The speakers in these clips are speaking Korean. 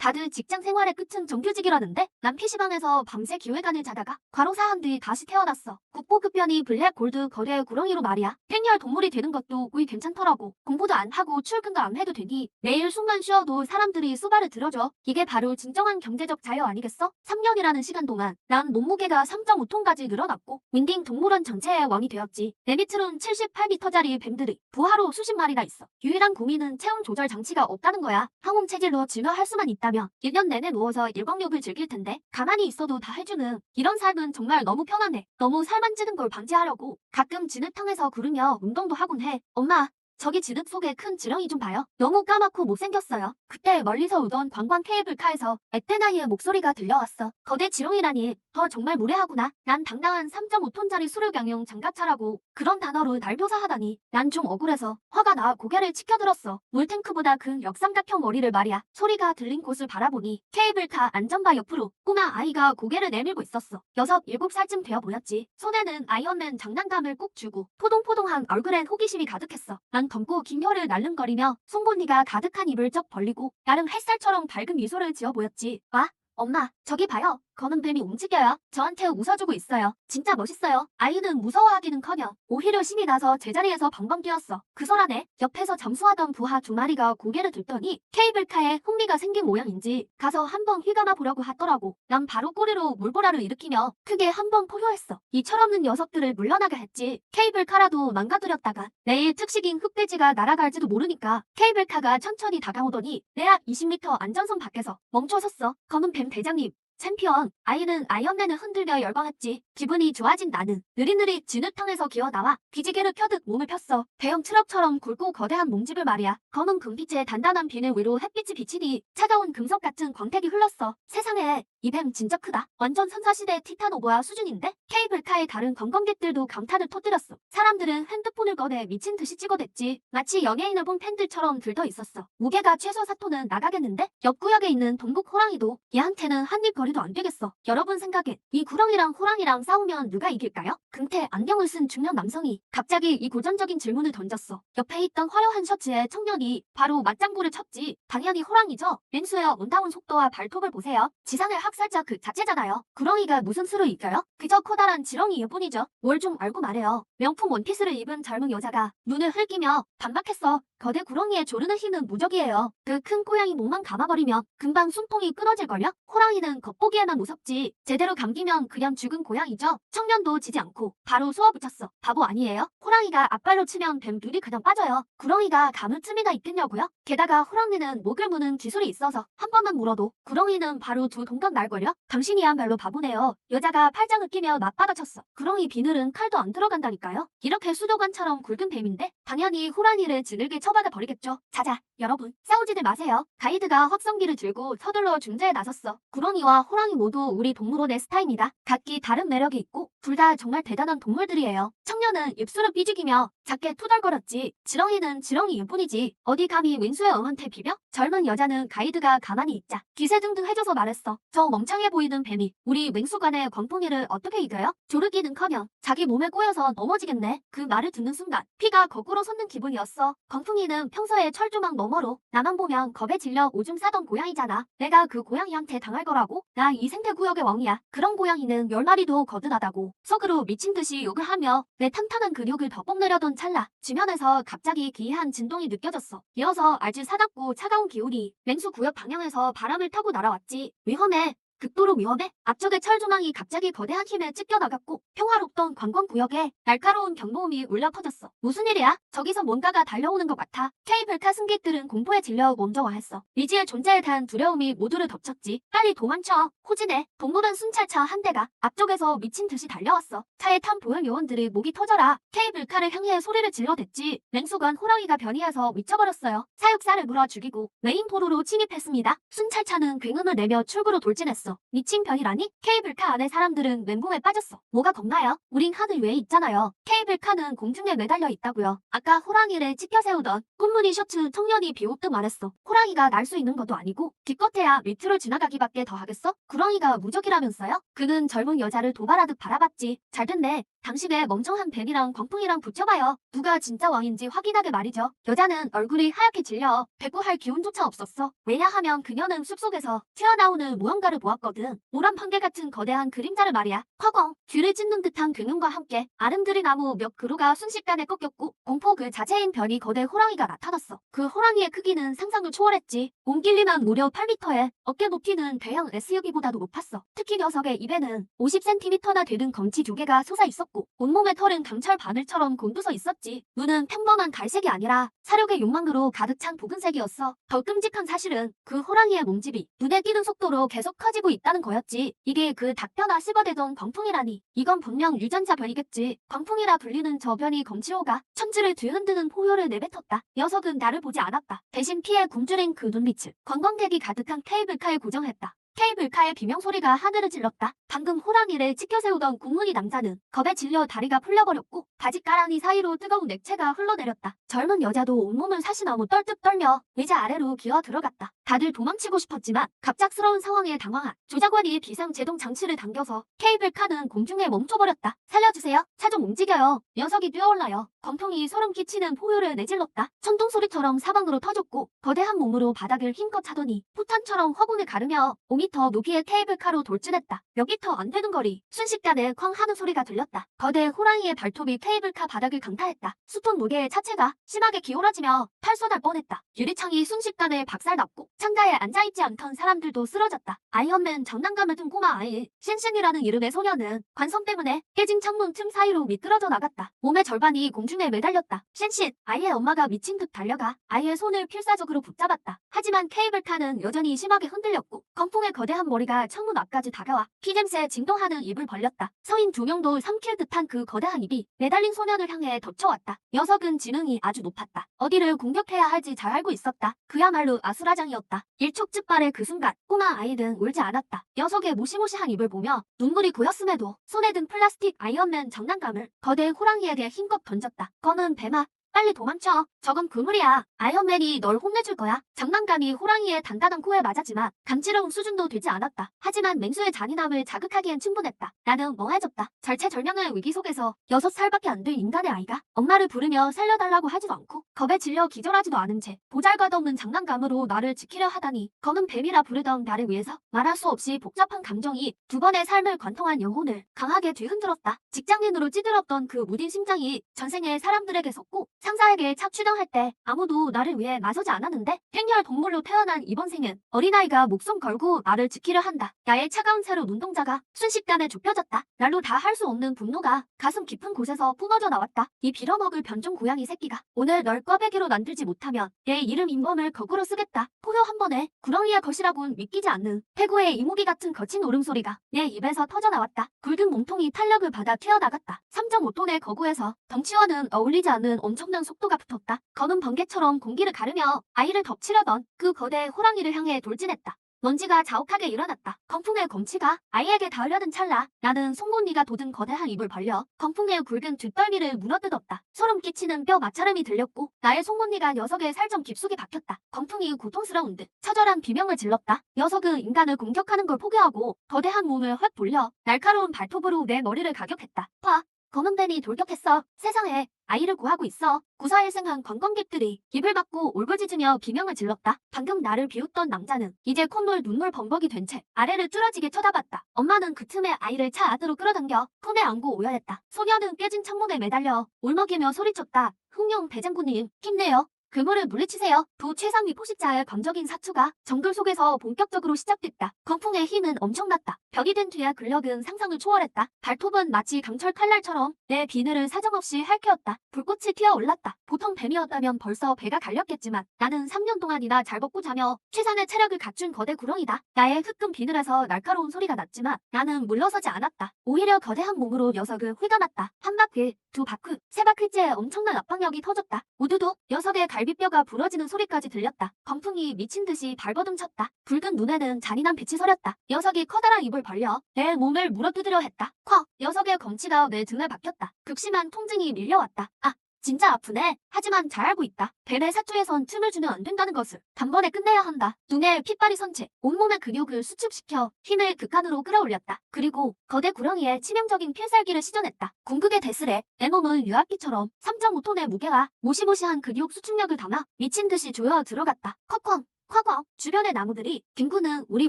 다들 직장 생활의 끝은 정규직이라는데 난 PC방에서 밤새 기획안을 자다가 과로사한 뒤 다시 태어났어. 국보급변이 블랙 골드 거래의 구렁이로 말이야. 행렬 동물이 되는 것도 꽤 괜찮더라고. 공부도 안 하고 출근도 안 해도 되니 매일 숨만 쉬어도 사람들이 수발을 들어줘. 이게 바로 진정한 경제적 자유 아니겠어? 3년이라는 시간 동안 난 몸무게가 3.5톤까지 늘어났고 윈딩 동물원 전체의 왕이 되었지. 내 밑으론 78m짜리 뱀들이 부하로 수십 마리나 있어. 유일한 고민은 체온 조절 장치가 없다는 거야. 항공 체질로 진화할 수만 있다면 1년 내내 누워서 일광욕을 즐길 텐데 가만히 있어도 다 해주는 이런 삶은 정말 너무 편안해. 너무 살만 찌는 걸 방지하려고 가끔 진흙탕에서 구르며 운동도 하곤 해. 엄마, 저기 진흙 속에 큰 지렁이 좀 봐요. 너무 까맣고 못생겼어요. 그때 멀리서 오던 관광 케이블카에서 앳데나이의 목소리가 들려왔어. 거대 지렁이라니 더 정말 무례하구나. 난 당당한 3.5톤짜리 수륙양용 장갑차라고 그런 단어로 날 묘사하다니 난 좀 억울해서 화가 나 고개를 치켜들었어. 물탱크보다 큰 역삼각형 머리를 말이야. 소리가 들린 곳을 바라보니 케이블카 안전바 옆으로 꼬마 아이가 고개를 내밀고 있었어. 6, 7살쯤 되어 보였지. 손에는 아이언맨 장난감을 꼭 쥐고 포동포동한 얼굴엔 호기심이 가득했어. 난 검고 긴 혀를 날름거리며 송곳니가 가득한 입을 쩍 벌리고 나름 햇살처럼 밝은 미소를 지어 보였지. 와, 엄마, 저기 봐요. 검은 뱀이 움직여요. 저한테 웃어주고 있어요. 진짜 멋있어요. 아이는 무서워하기는커녕 오히려 신이 나서 제자리에서 벙벙 뛰었어. 그 소란에 옆에서 잠수하던 부하 2마리가 고개를 들더니 케이블카에 흥미가 생긴 모양인지 가서 한번 휘감아 보려고 하더라고. 난 바로 꼬리로 물보라를 일으키며 크게 한번 포효했어. 이 철없는 녀석들을 물러나게 했지. 케이블카라도 망가뜨렸다가 내일 특식인 흑돼지가 날아갈지도 모르니까 케이블카가 천천히 다가오더니 내 앞 20m 안전선 밖에서 멈춰섰어. 검은 뱀 대장님, 챔피언. 아이는 아이언맨을 흔들며 열광했지. 기분이 좋아진 나는 느릿느릿 진흙탕에서 기어나와 기지개를 켜듯 몸을 폈어. 대형 트럭처럼 굵고 거대한 몸집을 말이야. 검은 금빛의 단단한 비늘 위로 햇빛이 비치니 차가운 금속 같은 광택이 흘렀어. 세상에, 이 뱀 진짜 크다. 완전 선사시대 티타노보아 수준인데? 케이블카의 다른 관광객들도 감탄을 터뜨렸어. 사람들은 핸드폰을 꺼내 미친 듯이 찍어댔지. 마치 연예인을 본 팬들처럼 들떠 있었어. 무게가 최소 4톤은 나가겠는데? 옆 구역에 있는 동국 호랑이도 얘한테는 한입 거리도 안 되겠어. 여러분 생각엔 이 구렁이랑 호랑이랑 싸우면 누가 이길까요? 금태 안경을 쓴 중년 남성이 갑자기 이 고전적인 질문을 던졌어. 옆에 있던 화려한 셔츠의 청년이 바로 맞장구를 쳤지. 당연히 호랑이죠. 왼수의 온다운 속도와 발톱을 보세요. 지상의 학살자 그 자체잖아요. 구렁이가 무슨 수로 이겨요? 그저 커다란 지렁이일 뿐이죠. 뭘 좀 알고 말해요. 명품 원피스를 입은 젊은 여자가 눈을 흘기며 반박했어. 거대 구렁이의 조르는 힘은 무적이에요. 그 큰 고양이 목만 감아버리면 금방 숨통이 끊어질걸요? 호랑이는 겉보기에만 무섭지 제대로 감기면 그냥 죽은 고양이죠. 청년도 지지 않고 바로 쏘아붙였어. 바보 아니에요? 호랑이가 앞발로 치면 뱀 둘이 그냥 빠져요. 구렁이가 감을 틈이나 있겠냐고요? 게다가 호랑이는 목을 무는 기술이 있어서 한 번만 물어도 구렁이는 바로 두 동강 날걸요? 당신이야말로 바보네요. 여자가 팔짱을 끼며 맞받아쳤어. 구렁이 비늘은 칼도 안 들어간다니까요. 이렇게 수도관처럼 굵은 뱀인데 당연히 호랑이를 지늘게 쳐박아 버리겠죠. 자자, 여러분 싸우지들 마세요. 가이드가 확성기를 들고 서둘러 중재에 나섰어. 구렁이와 호랑이 모두 우리 동물원의 스타입니다. 각기 다른 매력이 있고 둘 다 정말 대단한 동물들이에요. 청년은 입술을 삐죽이며 작게 투덜거렸지. 지렁이는 지렁이일 뿐이지 어디 감히 왼수의 엄한테 비벼? 젊은 여자는 가이드가 가만히 있자 기세등등 해줘서 말했어. 저 멍청해 보이는 뱀이 우리 맹수관의 광풍이를 어떻게 이겨요? 조르기는커녕 자기 몸에 꼬여서 넘어지겠네. 그 말을 듣는 순간 피가 거꾸로 솟는 기분이었어. 광풍이는 평소에 철조망 너머로 나만 보면 겁에 질려 오줌 싸던 고양이잖아. 내가 그 고양이한테 당할 거라고? 나 이 생태구역의 왕이야. 그런 고양이는 10마리도 거듭나다고 속으로 미친 듯이 욕을 하며 내 탄탄한 근육을 덮어내려던 찰나 지면에서 갑자기 기이한 진동이 느껴졌어. 이어서 아주 사납고 차가운 기운이 맹수 구역 방향에서 바람을 타고 날아왔지. 위험해. 극도로 위험해. 앞쪽의 철조망이 갑자기 거대한 힘에 찢겨나갔고 평화롭던 관광구역에 날카로운 경보음이 울려 퍼졌어. 무슨 일이야? 저기서 뭔가가 달려오는 것 같아. 케이블카 승객들은 공포에 질려 먼저 와했어. 미지의 존재에 대한 두려움이 모두를 덮쳤지. 빨리 도망쳐. 호진해. 동물원 순찰차 한 대가 앞쪽에서 미친 듯이 달려왔어. 차에 탄 보행 요원들이 목이 터져라 케이블카를 향해 소리를 질러댔지. 맹수관 호랑이가 변이해서 미쳐버렸어요. 사육사를 물어 죽이고 메인포로로 침입했습니다. 순찰차는 굉음을 내며 출구로 돌진했어. 미친 변이라니? 케이블카 안에 사람들은 멘붕에 빠졌어. 뭐가 겁나요? 우린 하늘 위에 있잖아요. 케이블카는 공중에 매달려 있다고요. 아까 호랑이를 치켜 세우던 꽃무늬 셔츠 청년이 비웃듯 말했어. 호랑이가 날 수 있는 것도 아니고 기껏해야 밑으로 지나가기밖에 더 하겠어? 구렁이가 무적이라면서요? 그는 젊은 여자를 도발하듯 바라봤지. 잘 됐네. 당신의 멍청한 뱀이랑 광풍이랑 붙여봐요. 누가 진짜 왕인지 확인하게 말이죠. 여자는 얼굴이 하얗게 질려 배구할 기운조차 없었어. 왜냐하면 그녀는 숲속에서 튀어나오는 무언가를 보았거든. 노란 판개 같은 거대한 그림자를 말이야. 허걱 귀를 찢는 듯한 굉음과 함께 아름드리 나무 몇 그루가 순식간에 꺾였고 공포 그 자체인 별이 거대 호랑이가 나타났어. 그 호랑이의 크기는 상상을 초월했지. 몸 길이는 무려 8m에 어깨 높이는 대형 SUV보다도 높았어. 특히 녀석의 입에는 50cm나 되는 검치 2개가 솟아 있었고 온몸의 털은 강철 바늘처럼 곤두서 있었지. 눈은 평범한 갈색이 아니라 사력의 욕망으로 가득 찬 붉은색이었어. 더 끔찍한 사실은 그 호랑이의 몸집이 눈에 띄는 속도로 계속 커지고 있다는 거였지. 이게 그 닭뼈나 씹어대던 광풍이라니. 이건 분명 유전자 변이겠지. 광풍이라 불리는 저 변이 검치호가 천지를 뒤흔드는 포효를 내뱉었다. 녀석은 나를 보지 않았다. 대신 피에 굶주린 그 눈빛을 관광객이 가득한 케이블카에 고정했다. 케이블카의 비명소리가 하늘을 찔렀다. 방금 호랑이를 치켜세우던 국문이 남자는 겁에 질려 다리가 풀려버렸고 바짓가랑이 사이로 뜨거운 액체가 흘러내렸다. 젊은 여자도 온몸을 사시나무 떨뚝 떨며 의자 아래로 기어 들어갔다. 다들 도망치고 싶었지만 갑작스러운 상황에 당황한 조작원이 비상제동 장치를 당겨서 케이블카는 공중에 멈춰버렸다. 살려주세요. 차 좀 움직여요. 녀석이 뛰어올라요. 광풍이 소름 끼치는 포효를 내질렀다. 천둥소리처럼 사방으로 터졌고 거대한 몸으로 바닥을 힘껏 차더니 포탄처럼 허공을 가르며 5m 높이의 케이블카로 돌진했다. 몇 미터 안 되는 거리 순식간에 쾅 하는 소리가 들렸다. 거대 호랑이의 발톱이 케이블카 바닥을 강타했다. 수톤 무게의 차체가 심하게 기울어지며 탈선할 뻔했다. 유리창이 순식간에 박살났고 창가에 앉아있지 않던 사람들도 쓰러졌다. 아이언맨 장난감을 든 꼬마 아이 신신이라는 이름의 소녀는 관성 때문에 깨진 창문 틈 사이로 미끄러져 나갔다. 몸의 절반이 공중에 매달렸다. 신신, 아이의 엄마가 미친 듯 달려가 아이의 손을 필사적으로 붙잡았다. 하지만 케이블카는 여전히 심하게 흔들렸고 광풍의 거대한 머리가 창문 앞까지 다가와 피냄새에 진동하는 입을 벌렸다. 서인 2명도 삼킬 듯한 그 거대한 입이 매달린 소년을 향해 덮쳐왔다. 녀석은 지능이 아주 높았다. 어디를 공격해야 할지 잘 알고 있었다. 그야말로 아수라장이었다. 일촉즉발의 그 순간 꼬마 아이는 울지 않았다. 녀석의 무시무시한 입을 보며 눈물이 고였음에도 손에 든 플라스틱 아이언맨 장난감을 거대 호랑이에게 힘껏 던졌다. 검은 뱀아, 빨리 도망쳐. 저건 그물이야. 아이언맨이 널 혼내줄 거야. 장난감이 호랑이의 단단한 코에 맞았지만 간지러운 수준도 되지 않았다. 하지만 맹수의 잔인함을 자극하기엔 충분했다. 나는 멍해졌다. 절체절명의 위기 속에서 6살밖에 안 된 인간의 아이가 엄마를 부르며 살려달라고 하지도 않고 겁에 질려 기절하지도 않은 채 보잘것없는 장난감으로 나를 지키려 하다니 검은 뱀이라 부르던 나를 위해서 말할 수 없이 복잡한 감정이 두 번의 삶을 관통한 영혼을 강하게 뒤흔들었다. 직장인으로 찌들었던 그 무딘 심장이 전생에 사람들에게 섰고 상사에게 착취당할 때 아무도 나를 위해 나서지 않았는데 행렬 동물로 태어난 이번 생엔 어린아이가 목숨 걸고 나를 지키려 한다. 나의 차가운 새로 눈동자가 순식간에 좁혀졌다. 날로 다 할 수 없는 분노가 가슴 깊은 곳에서 뿜어져 나왔다. 이 빌어먹을 변종 고양이 새끼가 오늘 널 꽈배기로 만들지 못하면 얘 이름 인범을 거꾸로 쓰겠다. 포효 한 번에 구렁이의 것이라곤 믿기지 않는 태고의 이무기 같은 거친 울음소리가 내 입에서 터져나왔다. 굵은 몸통이 탄력을 받아 튀어나갔다. 3.5톤의 거구에서 덩치와는 어울리지 않는 엄청난 속도가 붙었다. 검은 번개처럼 공기를 가르며 아이를 덮치려던 그 거대 호랑이를 향해 돌진했다. 먼지가 자욱하게 일어났다. 광풍의 검치가 아이에게 닿으려는 찰나 나는 송곳니가 돋은 거대한 입을 벌려 광풍의 굵은 뒷덜미를 물어뜯었다. 소름 끼치는 뼈 마찰음이 들렸고 나의 송곳니가 녀석의 살점 깊숙이 박혔다. 광풍이 고통스러운 듯 처절한 비명을 질렀다. 녀석은 인간을 공격하는 걸 포기하고 거대한 몸을 확 돌려 날카로운 발톱으로 내 머리를 가격했다. 화! 검은 뱀이 돌격했어. 세상에 아이를 구하고 있어. 구사일생한 관광객들이 입을 막고 울부짖으며 비명을 질렀다. 방금 나를 비웃던 남자는 이제 콧물 눈물 범벅이 된 채 아래를 뚫어지게 쳐다봤다. 엄마는 그 틈에 아이를 차 안으로 끌어당겨 품에 안고 오열했다. 소녀는 깨진 창문에 매달려 울먹이며 소리쳤다. 흥룡 대장군님 힘내요. 그물을 물리치세요. 도 최상위 포식자의 광적인 사투가 정글 속에서 본격적으로 시작됐다. 광풍의 힘은 엄청났다. 벽이 된 뒤의 근력은 상상을 초월했다. 발톱은 마치 강철 칼날처럼 내 비늘을 사정없이 핥혀왔다. 불꽃이 튀어올랐다. 보통 뱀이었다면 벌써 배가 갈렸겠지만 나는 3년 동안이나 잘 먹고 자며 최상의 체력을 갖춘 거대 구렁이다. 나의 흑금 비늘에서 날카로운 소리가 났지만 나는 물러서지 않았다. 오히려 거대한 몸으로 녀석을 휘감았다. 한 바퀴, 두 바퀴, 세 바퀴째에 엄청난 압박력이 터졌다. 우두둑 녀석의 갈비뼈가 부러지는 소리까지 들렸다. 광풍이 미친 듯이 발버둥 쳤다. 붉은 눈에는 잔인한 빛이 서렸다. 녀석이 커다란 입을 벌려 내 몸을 물어뜯으려 했다. 콱! 녀석의 검치가 내 등에 박혔다. 극심한 통증이 밀려왔다. 아! 진짜 아프네. 하지만 잘 알고 있다. 뱀의 사투에선 틈을 주면 안 된다는 것을. 단번에 끝내야 한다. 눈에 핏발이 선 채 온몸의 근육을 수축시켜 힘을 극한으로 끌어올렸다. 그리고 거대 구렁이에 치명적인 필살기를 시전했다. 궁극의 대슬에 내 몸은 유압기처럼 3.5톤의 무게와 모시모시한 근육 수축력을 담아 미친 듯이 조여 들어갔다. 컥컥 콱콱 주변의 나무들이 뒹구는 우리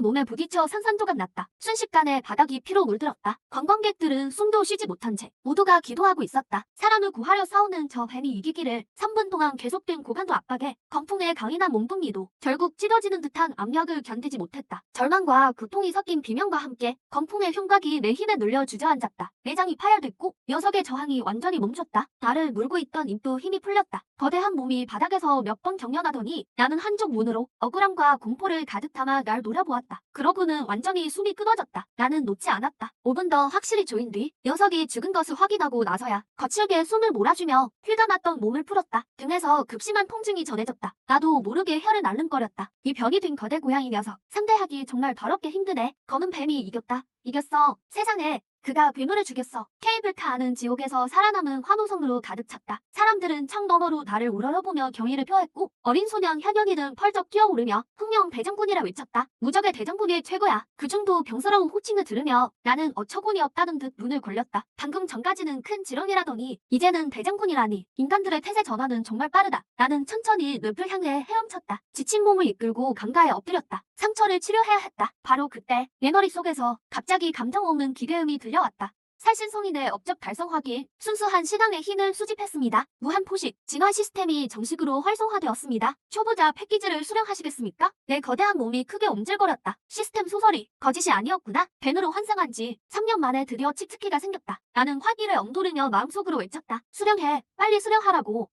몸에 부딪혀 산산조각 났다. 순식간에 바닥이 피로 물들었다. 관광객들은 숨도 쉬지 못한 채 모두가 기도하고 있었다. 사람을 구하려 싸우는 저 뱀이 이기기를 3분 동안 계속된 고강도 압박에 건풍의 강인한 몸뚱이도 결국 찢어지는 듯한 압력을 견디지 못했다. 절망과 고통이 섞인 비명과 함께 건풍의 흉곽이 내 힘에 눌려 주저앉았다. 내장이 파열됐고 녀석의 저항이 완전히 멈췄다. 나를 물고 있던 입도 힘이 풀렸다. 거대한 몸이 바닥에서 몇 번 경련하더니 나는 한쪽 문으로 억울함과 공포를 가득 담아 날 노려보았다. 그러고는 완전히 숨이 끊어졌다. 나는 놓지 않았다. 5분 더 확실히 조인 뒤 녀석이 죽은 것을 확인하고 나서야 거칠게 숨을 몰아주며 휘감았던 몸을 풀었다. 등에서 급심한 통증이 전해졌다. 나도 모르게 혀를 날름거렸다. 이 변이 된 거대 고양이 녀석. 상대하기 정말 더럽게 힘드네. 검은 뱀이 이겼다. 이겼어. 세상에. 그가 괴물을 죽였어. 케이블카 안은 지옥에서 살아남은 환호성으로 가득 찼다. 사람들은 창 너머로 나를 우러러보며 경의를 표했고 어린 소년 현영이는 펄쩍 뛰어오르며 흥령 대장군이라 외쳤다. 무적의 대장군이 최고야. 그중도 병스러운 호칭을 들으며 나는 어처구니 없다는 듯 눈을 굴렸다. 방금 전까지는 큰 지렁이라더니 이제는 대장군이라니. 인간들의 태세 전환은 정말 빠르다. 나는 천천히 늪을 향해 헤엄쳤다. 지친 몸을 이끌고 강가에 엎드렸다. 상처를 치료해야 했다. 바로 그때 내 머릿속에서 갑자기 감정 없는 기계음이 들려왔다. 살신성인의 업적 달성 확인, 순수한 신앙의 힘을 수집했습니다. 무한 포식, 진화 시스템이 정식으로 활성화되었습니다. 초보자 패키지를 수령하시겠습니까? 내 거대한 몸이 크게 움찔거렸다. 시스템 소설이 거짓이 아니었구나. 벤으로 환생한 지 3년 만에 드디어 칙칙이가 생겼다. 나는 화기를 엉도르며 마음속으로 외쳤다. 수령해, 빨리 수령하라고.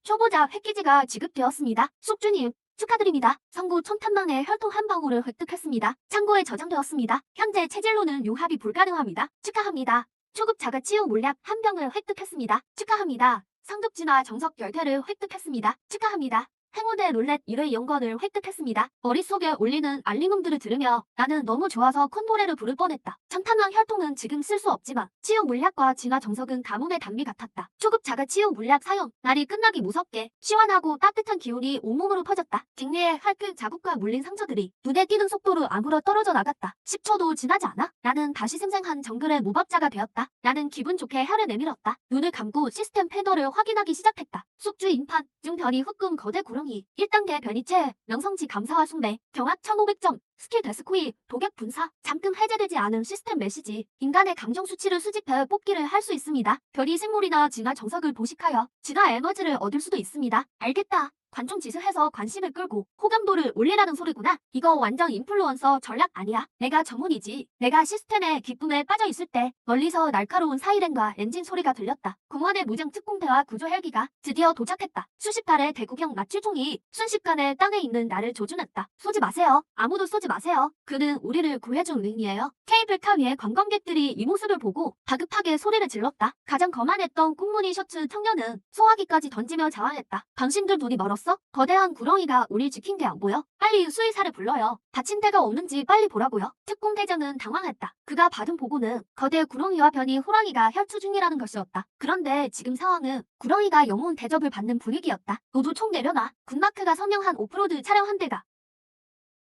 초보자 패키지가 지급되었습니다. 숙주님. 축하드립니다. 성구 천탄망의 혈통 한 방울을 획득했습니다. 창고에 저장되었습니다. 현재 체질로는 융합이 불가능합니다. 축하합니다. 초급 자가 치유 물약 한 병을 획득했습니다. 축하합니다. 상급 진화 정석 10개를 획득했습니다. 축하합니다. 행운의 룰렛 1회 연건을 획득했습니다. 머릿속에 울리는 알림음들을 들으며 나는 너무 좋아서 큰 노래를 부를 뻔했다. 천탄왕 혈통은 지금 쓸 수 없지만 치유 물약과 진화 정석은 가뭄의 단비 같았다. 초급 자가 치유 물약 사용. 날이 끝나기 무섭게 시원하고 따뜻한 기운이 온몸으로 퍼졌다. 뒷뇌에 활극 자국과 물린 상처들이 눈에 띄는 속도로 아물어 떨어져 나갔다. 10초도 지나지 않아 나는 다시 생생한 정글의 무법자가 되었다. 나는 기분 좋게 혀를 내밀었다. 눈을 감고 시스템 패널을 확인하기 시작했다. 숙주 인판, 중변이 흑금 거대 구렁이, 1단계 변이체, 명성치 감사와 숭배, 경악 1500점, 스킬 데스코이, 독약 분사, 잠금 해제되지 않은 시스템 메시지, 인간의 감정 수치를 수집해 뽑기를 할 수 있습니다. 별이 생물이나 진화 정석을 보식하여 진화 에너지를 얻을 수도 있습니다. 알겠다. 관중 지수해서 관심을 끌고 호감도를 올리라는 소리구나. 이거 완전 인플루언서 전략 아니야. 내가 전문이지. 내가 시스템의 기쁨에 빠져 있을 때 멀리서 날카로운 사이렌과 엔진 소리가 들렸다. 공원의 무장 특공대와 구조 헬기가 드디어 도착했다. 수십 발의 대구경 마취종이 순식간에 땅에 있는 나를 조준했다. 쏘지 마세요. 아무도 쏘지 마세요. 그는 우리를 구해준 의미예요. 케이블카 위에 관광객들이 이 모습을 보고 다급하게 소리를 질렀다. 가장 거만했던 꽁무니 셔츠 청년은 소화기까지 던지며 자활했다. 당신들 눈이 멀었어? 거대한 구렁이가 우리 지킨 게 안 보여? 빨리 수의사를 불러요. 다친 데가 없는지 빨리 보라고요. 특공대장은 당황했다. 그가 받은 보고는 거대 구렁이와 변이 호랑이가 혈투 중이라는 것이었다. 그런데 지금 상황은 구렁이가 영혼 대접을 받는 분위기였다. 모두 총 내려놔. 군마크가 선명한 오프로드 차량 한 대가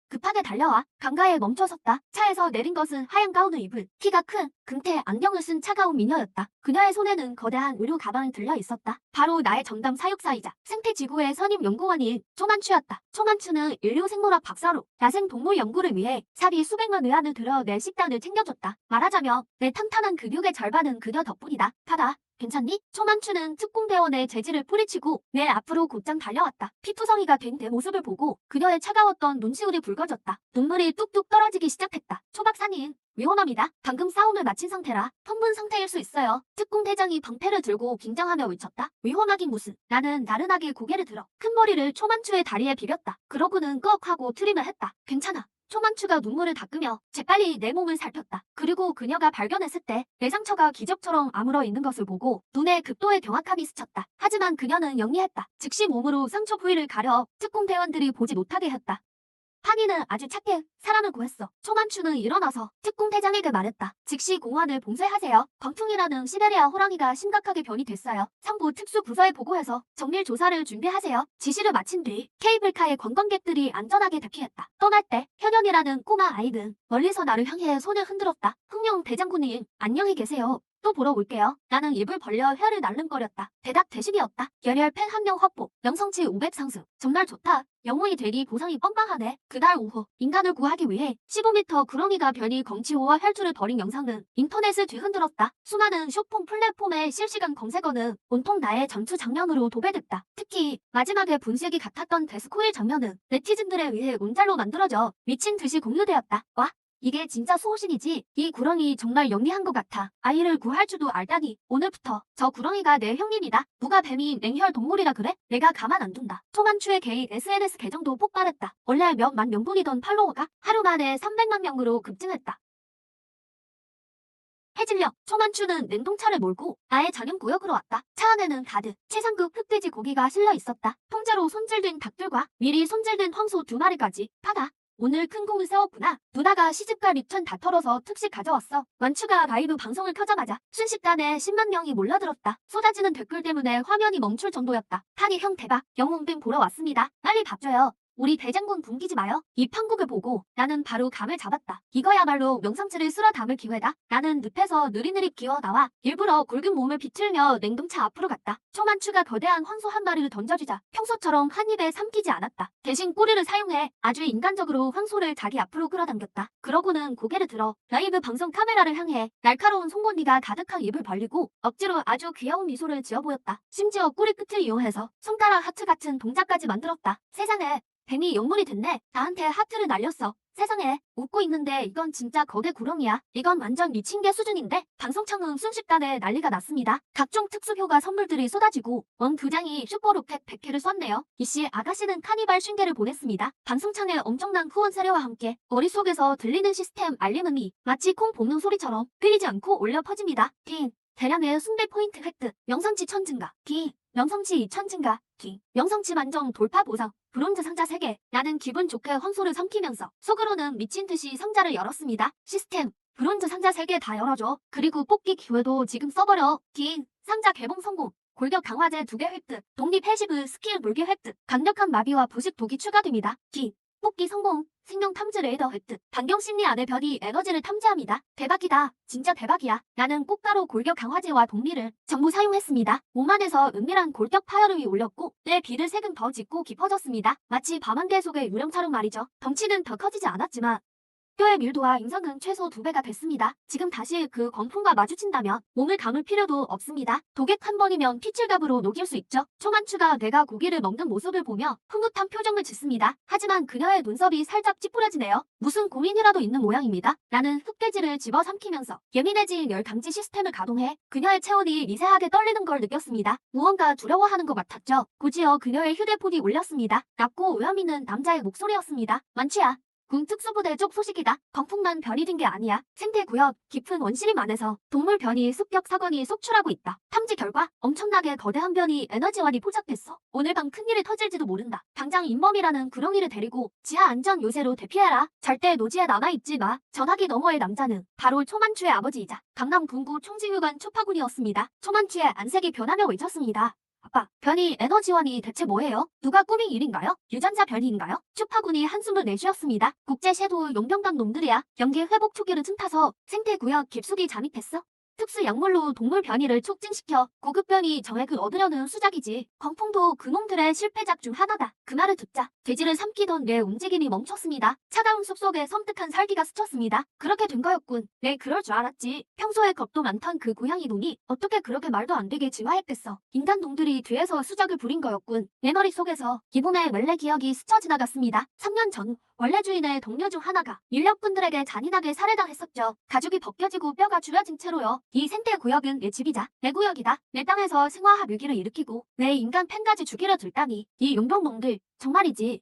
급하게 달려와 강가에 멈춰섰다. 차에서 내린 것은 하얀 가운을 입은 키가 큰 금태 안경을 쓴 차가운 미녀였다. 그녀의 손에는 거대한 의료 가방이 들려 있었다. 바로 나의 전담 사육사이자 생태지구의 선임 연구원인 초만추였다. 초만추는 인류생물학 박사로 야생동물 연구를 위해 사비 수백만 의안을 들여 내 식단을 챙겨줬다. 말하자면 내 탄탄한 근육의 절반은 그녀 덕분이다. 받아. 괜찮니? 초만추는 특공대원의 재질을 뿌리치고 내 앞으로 곧장 달려왔다. 피투성이가 된 내 모습을 보고 그녀의 차가웠던 눈시울이 붉어졌다. 눈물이 뚝뚝 떨어지기 시작했다. 초박사님, 위험합니다. 방금 싸움을 마친 상태라 흥분 상태일 수 있어요. 특공대장이 방패를 들고 긴장하며 외쳤다. 위험하긴 무슨. 나는 나른하게 고개를 들어 큰 머리를 초만추의 다리에 비볐다. 그러고는 꺽 하고 트림을 했다. 괜찮아. 초만추가 눈물을 닦으며 재빨리 내 몸을 살폈다. 그리고 그녀가 발견했을 때 내 상처가 기적처럼 아물어 있는 것을 보고 눈에 극도의 경악함이 스쳤다. 하지만 그녀는 영리했다. 즉시 몸으로 상처 부위를 가려 특공대원들이 보지 못하게 했다. 판이는 아주 착해 사람을 구했어. 초만추는 일어나서 특공대장에게 말했다. 즉시 공원을 봉쇄하세요. 광풍이라는 시베리아 호랑이가 심각하게 변이 됐어요. 상부 특수부서에 보고해서 정밀 조사를 준비하세요. 지시를 마친 뒤 케이블카에 관광객들이 안전하게 대피했다. 떠날 때 현연이라는 꼬마 아이는 멀리서 나를 향해 손을 흔들었다. 흥룡 대장군님 안녕히 계세요. 또 보러 올게요. 나는 입을 벌려 혀를 날름거렸다. 대답 대신이었다. 열혈 팬 한 명 확보. 명성치 500 상승. 정말 좋다. 영웅이 되니 보상이 빵빵하네. 그날 오후 인간을 구하기 위해 15m 구렁이가 변이 검치호와 혈투를 벌인 영상은 인터넷을 뒤흔들었다. 수많은 쇼폼 플랫폼의 실시간 검색어는 온통 나의 전투 장면으로 도배됐다. 특히 마지막에 분수액이 같았던 데스코일 장면은 네티즌들에 의해 문잘로 만들어져 미친 듯이 공유되었다. 와! 이게 진짜 수호신이지. 이 구렁이 정말 영리한 것 같아. 아이를 구할 줄도 알다니. 오늘부터 저 구렁이가 내 형님이다. 누가 뱀이 냉혈 동물이라 그래? 내가 가만 안 둔다. 초만추의 개인 SNS 계정도 폭발했다. 원래 몇만 명분이던 팔로워가 하루 만에 300만 명으로 급증했다. 해질녘 초만추는 냉동차를 몰고 나의 전용구역으로 왔다. 차 안에는 가득 최상급 흑돼지 고기가 실려 있었다. 통째로 손질된 닭들과 미리 손질된 황소 2마리까지 파다. 오늘 큰 공을 세웠구나. 누나가 시집갈 입천 다 털어서 특식 가져왔어. 완추가 라이브 방송을 켜자마자 순식간에 10만 명이 몰려들었다. 쏟아지는 댓글 때문에 화면이 멈출 정도였다. 탄이 형 대박. 영웅뱀 보러 왔습니다. 빨리 밥 줘요. 우리 대장군 굶기지 마요. 이 판국을 보고 나는 바로 감을 잡았다. 이거야말로 명상치를 쓸어 담을 기회다. 나는 늪에서 느릿느릿 기어 나와 일부러 굵은 몸을 비틀며 냉동차 앞으로 갔다. 초만추가 거대한 황소 한 마리를 던져주자 평소처럼 한 입에 삼키지 않았다. 대신 꼬리를 사용해 아주 인간적으로 황소를 자기 앞으로 끌어당겼다. 그러고는 고개를 들어 라이브 방송 카메라를 향해 날카로운 송곳니가 가득한 입을 벌리고 억지로 아주 귀여운 미소를 지어 보였다. 심지어 꼬리 끝을 이용해서 손가락 하트 같은 동작까지 만들었다. 세상에 뱀이 영물이 됐네. 나한테 하트를 날렸어. 세상에 웃고 있는데 이건 진짜 거대 구렁이야. 이건 완전 미친 개 수준인데 방송창은 순식간에 난리가 났습니다. 각종 특수효과 선물들이 쏟아지고 원 2장이 슈퍼로켓 100개를 쐈네요. 이씨 아가씨는 카니발 쉰개를 보냈습니다. 방송창에 엄청난 후원 사례와 함께 머릿속에서 들리는 시스템 알림음이 마치 콩 볶는 소리처럼 끊이지 않고 올려 퍼집니다. 딩 대량의 순대 포인트 획득 명성치 1000 증가 딩 명성치 2000 증가 딩 명성치 만점 돌파 보상 브론즈 상자 3개. 나는 기분 좋게 황소를 삼키면서 속으로는 미친 듯이 상자를 열었습니다. 시스템 브론즈 상자 3개 다 열어줘. 그리고 뽑기 기회도 지금 써버려. 긴 상자 개봉 성공. 골격 강화제 2개 획득. 독립 해시브 스킬 물기 획득. 강력한 마비와 부식 독이 추가됩니다. 긴 뽑기 성공. 생명 탐지 레이더 획득. 반경 심리 안에 별이 에너지를 탐지합니다. 대박이다. 진짜 대박이야. 나는 꽃가루 골격 강화제와 독리를 전부 사용했습니다. 몸 안에서 은밀한 골격 파열음이 올렸고 내 비를 색은 더 짙고 깊어졌습니다. 마치 밤안개 속의 유령처럼 말이죠. 덩치는 더 커지지 않았지만 뼈의 밀도와 인상은 최소 2배가 됐습니다. 지금 다시 그 광풍과 마주친다면 몸을 감을 필요도 없습니다. 독액 한 번이면 피칠갑으로 녹일 수 있죠. 초만추가 내가 고기를 먹는 모습을 보며 흐뭇한 표정을 짓습니다. 하지만 그녀의 눈썹이 살짝 찌푸려지네요. 무슨 고민이라도 있는 모양입니다. 나는 흑돼지를 집어삼키면서 예민해진 열 감지 시스템을 가동해 그녀의 체온이 미세하게 떨리는 걸 느꼈습니다. 무언가 두려워하는 것 같았죠. 곧이어 그녀의 휴대폰이 울렸습니다. 낮고 오염 있는 남자의 목소리였습니다. 만추야. 군 특수부대 쪽 소식이다. 광풍만 변이 된 게 아니야. 생태구역 깊은 원시림 안에서 동물 변이 습격 사건이 속출하고 있다. 탐지 결과 엄청나게 거대한 변이 에너지원이 포착됐어. 오늘 밤 큰일이 터질지도 모른다. 당장 인범이라는 구렁이를 데리고 지하 안전 요새로 대피해라. 절대 노지에 남아있지 마. 전화기 너머의 남자는 바로 초만추의 아버지이자 강남 군구 총지휘관 초파군이었습니다. 초만추의 안색이 변하며 외쳤습니다. 아빠, 변이 에너지원이 대체 뭐예요? 누가 꾸민 일인가요? 유전자 변이인가요? 슈파군이 한숨을 내쉬었습니다. 국제 섀도우 용병단 놈들이야. 연계 회복 초기를 틈타서 생태구역 깊숙이 잠입했어. 특수 약물로 동물 변이를 촉진시켜 고급 변이 정액을 얻으려는 수작이지. 광풍도 그놈들의 실패작 중 하나다. 그 말을 듣자 돼지를 삼키던 내 움직임이 멈췄습니다. 차가운 숲속에 섬뜩한 살기가 스쳤습니다. 그렇게 된 거였군. 내 그럴 줄 알았지. 평소에 겁도 많던 그 고양이 놈이 어떻게 그렇게 말도 안 되게 진화했겠어. 인간 놈들이 뒤에서 수작을 부린 거였군. 내 머릿속에서 기분의 원래 기억이 스쳐 지나갔습니다. 3년 전 원래 주인의 동료 중 하나가 인력분들에게 잔인하게 살해당했었죠. 가죽이 벗겨지고 뼈가 줄여진 채로요. 이 생태구역은 내 집이자 내 구역이다. 내 땅에서 생화합 위기를 일으키고 내 인간 팬까지 죽이려 들다니. 이 용병놈들 정말이지.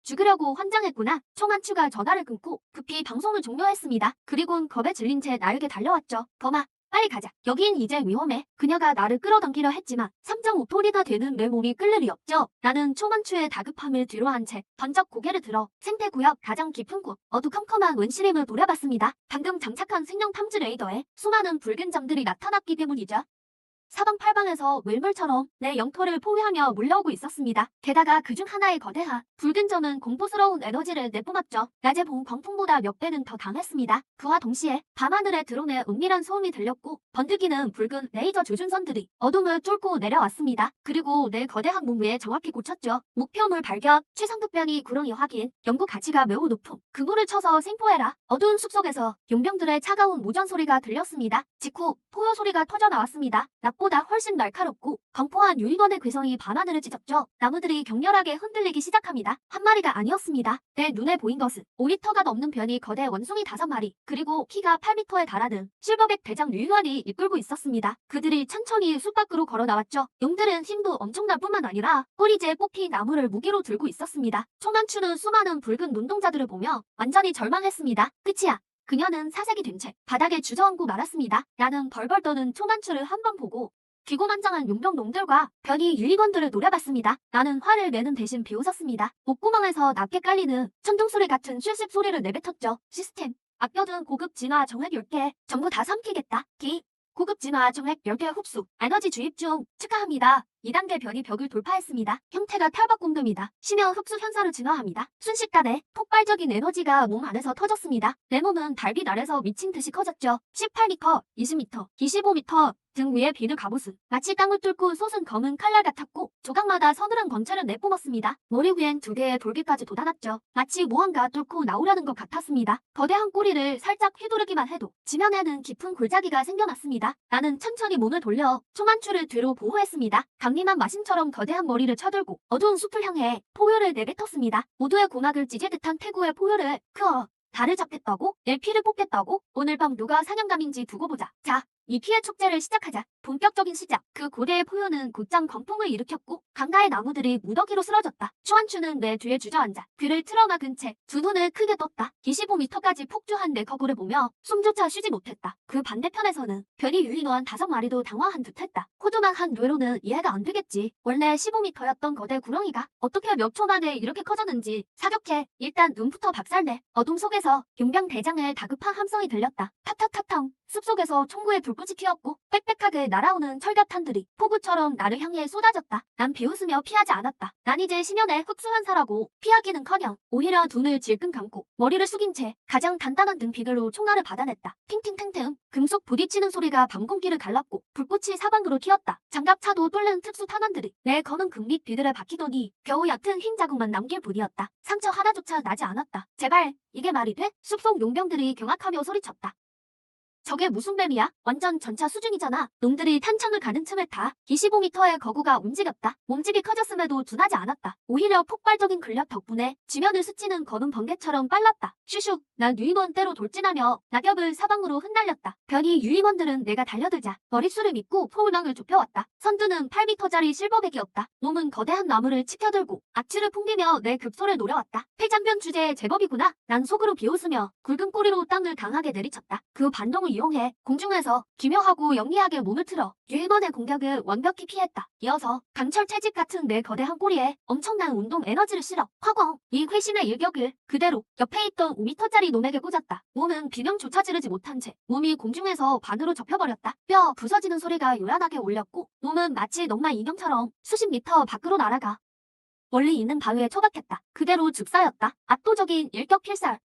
죽으려고 환장했구나. 초만추가 전화를 끊고 급히 방송을 종료했습니다. 그리곤 겁에 질린 채 나에게 달려왔죠. 범아, 빨리 가자. 여긴 이제 위험해. 그녀가 나를 끌어당기려 했지만 3.5톤이나 되는 내 몸이 끌 일이 없죠. 나는 초만추의 다급함을 뒤로한 채 번쩍 고개를 들어 생태구역 가장 깊은 곳 어두컴컴한 원시림을 노려봤습니다. 방금 장착한 생명 탐지 레이더에 수많은 붉은 점들이 나타났기 때문이죠. 사방팔방에서 물물처럼 내 영토를 포위하며 몰려오고 있었습니다. 게다가 그중 하나의 거대한 붉은 점은 공포스러운 에너지를 내뿜었죠. 낮에 본 광풍보다 몇 배는 더 강했습니다. 그와 동시에 밤하늘에 드론의 은밀한 소음이 들렸고 번뜩이는 붉은 레이저 조준선들이 어둠을 뚫고 내려왔습니다. 그리고 내 거대한 몸 위에 정확히 꽂혔죠. 목표물 발견, 최상급변이 구렁이 확인, 연구 가치가 매우 높음. 그물을 쳐서 생포해라. 어두운 숲속에서 용병들의 차가운 모전 소리가 들렸습니다. 직후 포효 소리가 터져 나왔습니다. 보다 훨씬 날카롭고 광포한 유인원의 괴성이 밤하늘을 찢었죠. 나무들이 격렬하게 흔들리기 시작합니다. 한 마리가 아니었습니다. 내 눈에 보인 것은 5m가 넘는 변이 거대 원숭이 5마리 그리고 키가 8m에 달하는 실버백 대장 유인원이 이끌고 있었습니다. 그들이 천천히 숲 밖으로 걸어 나왔죠. 용들은 힘도 엄청날 뿐만 아니라 꼬리째 뽑힌 나무를 무기로 들고 있었습니다. 초만추는 수많은 붉은 눈동자들을 보며 완전히 절망했습니다. 끝이야. 그녀는 사색이 된 채 바닥에 주저앉고 말았습니다. 나는 벌벌 떠는 초만추를 한 번 보고 기고만장한 용병 놈들과 변이 유인원들을 노려봤습니다. 나는 화를 내는 대신 비웃었습니다. 목구멍에서 낮게 깔리는 천둥소리 같은 쉴씹 소리를 내뱉었죠. 시스템 아껴둔 고급 진화 정액 10개 전부 다 삼키겠다. 고급 진화 정액 10개 흡수 에너지 주입 중 축하합니다. 2단계 변이 벽을 돌파했습니다. 형태가 탈박공금이다. 심형 흡수 현상을 진화합니다. 순식간에 폭발적인 에너지가 몸 안에서 터졌습니다. 내 몸은 달빛 아래서 미친 듯이 커졌죠. 18m, 20m, 25m 등 위에 비늘 갑옷은 마치 땅을 뚫고 솟은 검은 칼날 같았고 조각마다 서늘한 광채를 내뿜었습니다. 머리 위엔 2개의 돌기까지 돋아났죠. 마치 무언가 뚫고 나오려는 것 같았습니다. 거대한 꼬리를 살짝 휘두르기만 해도 지면에는 깊은 골짜기가 생겨났습니다. 나는 천천히 몸을 돌려 초만추를 뒤로 보호했습니다. 강림한 마신처럼 거대한 머리를 쳐들고 어두운 숲을 향해 포효를 내뱉었습니다. 모두의 고막을 찢을 듯한 태고의 포효를 달을 잡겠다고? 내 피를 뽑겠다고? 오늘 밤 누가 사냥감인지 두고 보자. 자, 이 피해 축제를 시작하자. 본격적인 시작. 그 고대의 포효는 곧장 광풍을 일으켰고 강가의 나무들이 무더기로 쓰러졌다. 초안추는 내 뒤에 주저앉아 귀를 틀어막은 채 두 눈을 크게 떴다. 25m까지 폭주한 내 거구를 보며 숨조차 쉬지 못했다. 그 반대편에서는 별이 유인원 5마리도 당황한 듯했다. 호두막한 뇌로는 이해가 안 되겠지. 원래 15m였던 거대 구렁이가 어떻게 몇 초 만에 이렇게 커졌는지. 사격해. 일단 눈부터 박살내. 어둠 속에서 용병 대장의 다급한 함성이 들렸다. 탁탁탁탕. 숲속에서 총구에 불꽃이 튀었고 빽빽하게 날아오는 철갑탄들이 폭우처럼 나를 향해 쏟아졌다. 난 비웃으며 피하지 않았다. 난 이제 심연의 흡수환사라고. 피하기는커녕 오히려 눈을 질끈 감고 머리를 숙인 채 가장 단단한 등 비글로 총알을 받아냈다. 팅팅팅팅 금속 부딪히는 소리가 밤공기를 갈랐고 불꽃이 사방으로 튀었다. 장갑차도 뚫는 특수 탄환들이 내 검은 금빛 비들에 박히더니 겨우 옅은 흰 자국만 남길 뿐이었다. 상처 하나조차 나지 않았다. 제발 이게 말이 돼? 숲속 용병들이 경악하며 소리쳤다. 저게 무슨 뱀이야? 완전 전차 수준이잖아. 놈들이 탄창을 가는 틈을 타 25m의 거구가 움직였다. 몸집이 커졌음에도 둔하지 않았다. 오히려 폭발적인 근력 덕분에 지면을 스치는 검은 번개처럼 빨랐다. 슈슉. 난 유인원대로 돌진하며 낙엽을 사방으로 흩날렸다. 변이 유인원들은 내가 달려들자 머릿수를 믿고 포울망을 좁혀왔다. 선두는 8m짜리 실버백이었다. 놈은 거대한 나무를 치켜들고 악취를 풍기며 내 급소를 노려왔다. 폐장변 주제의 제법이구나. 난 속으로 비웃으며 굵은 꼬리로 땅을 강하게 내리쳤다. 그 반동을 이용해 공중에서 기묘하고 영리하게 몸을 틀어 유인원의 공격을 완벽히 피했다. 이어서 강철 채집 같은 내 거대한 꼬리에 엄청난 운동 에너지를 실어 화광. 이 회심의 일격을 그대로 옆에 있던 5m짜리 놈에게 꽂았다. 몸은 비명조차 지르지 못한 채 몸이 공중에서 반으로 접혀버렸다. 뼈 부서지는 소리가 요란하게 울렸고 놈은 마치 넉마 인형처럼 수십 미터 밖으로 날아가 멀리 있는 바위에 처박혔다. 그대로 죽사였다. 압도적인 일격 필살.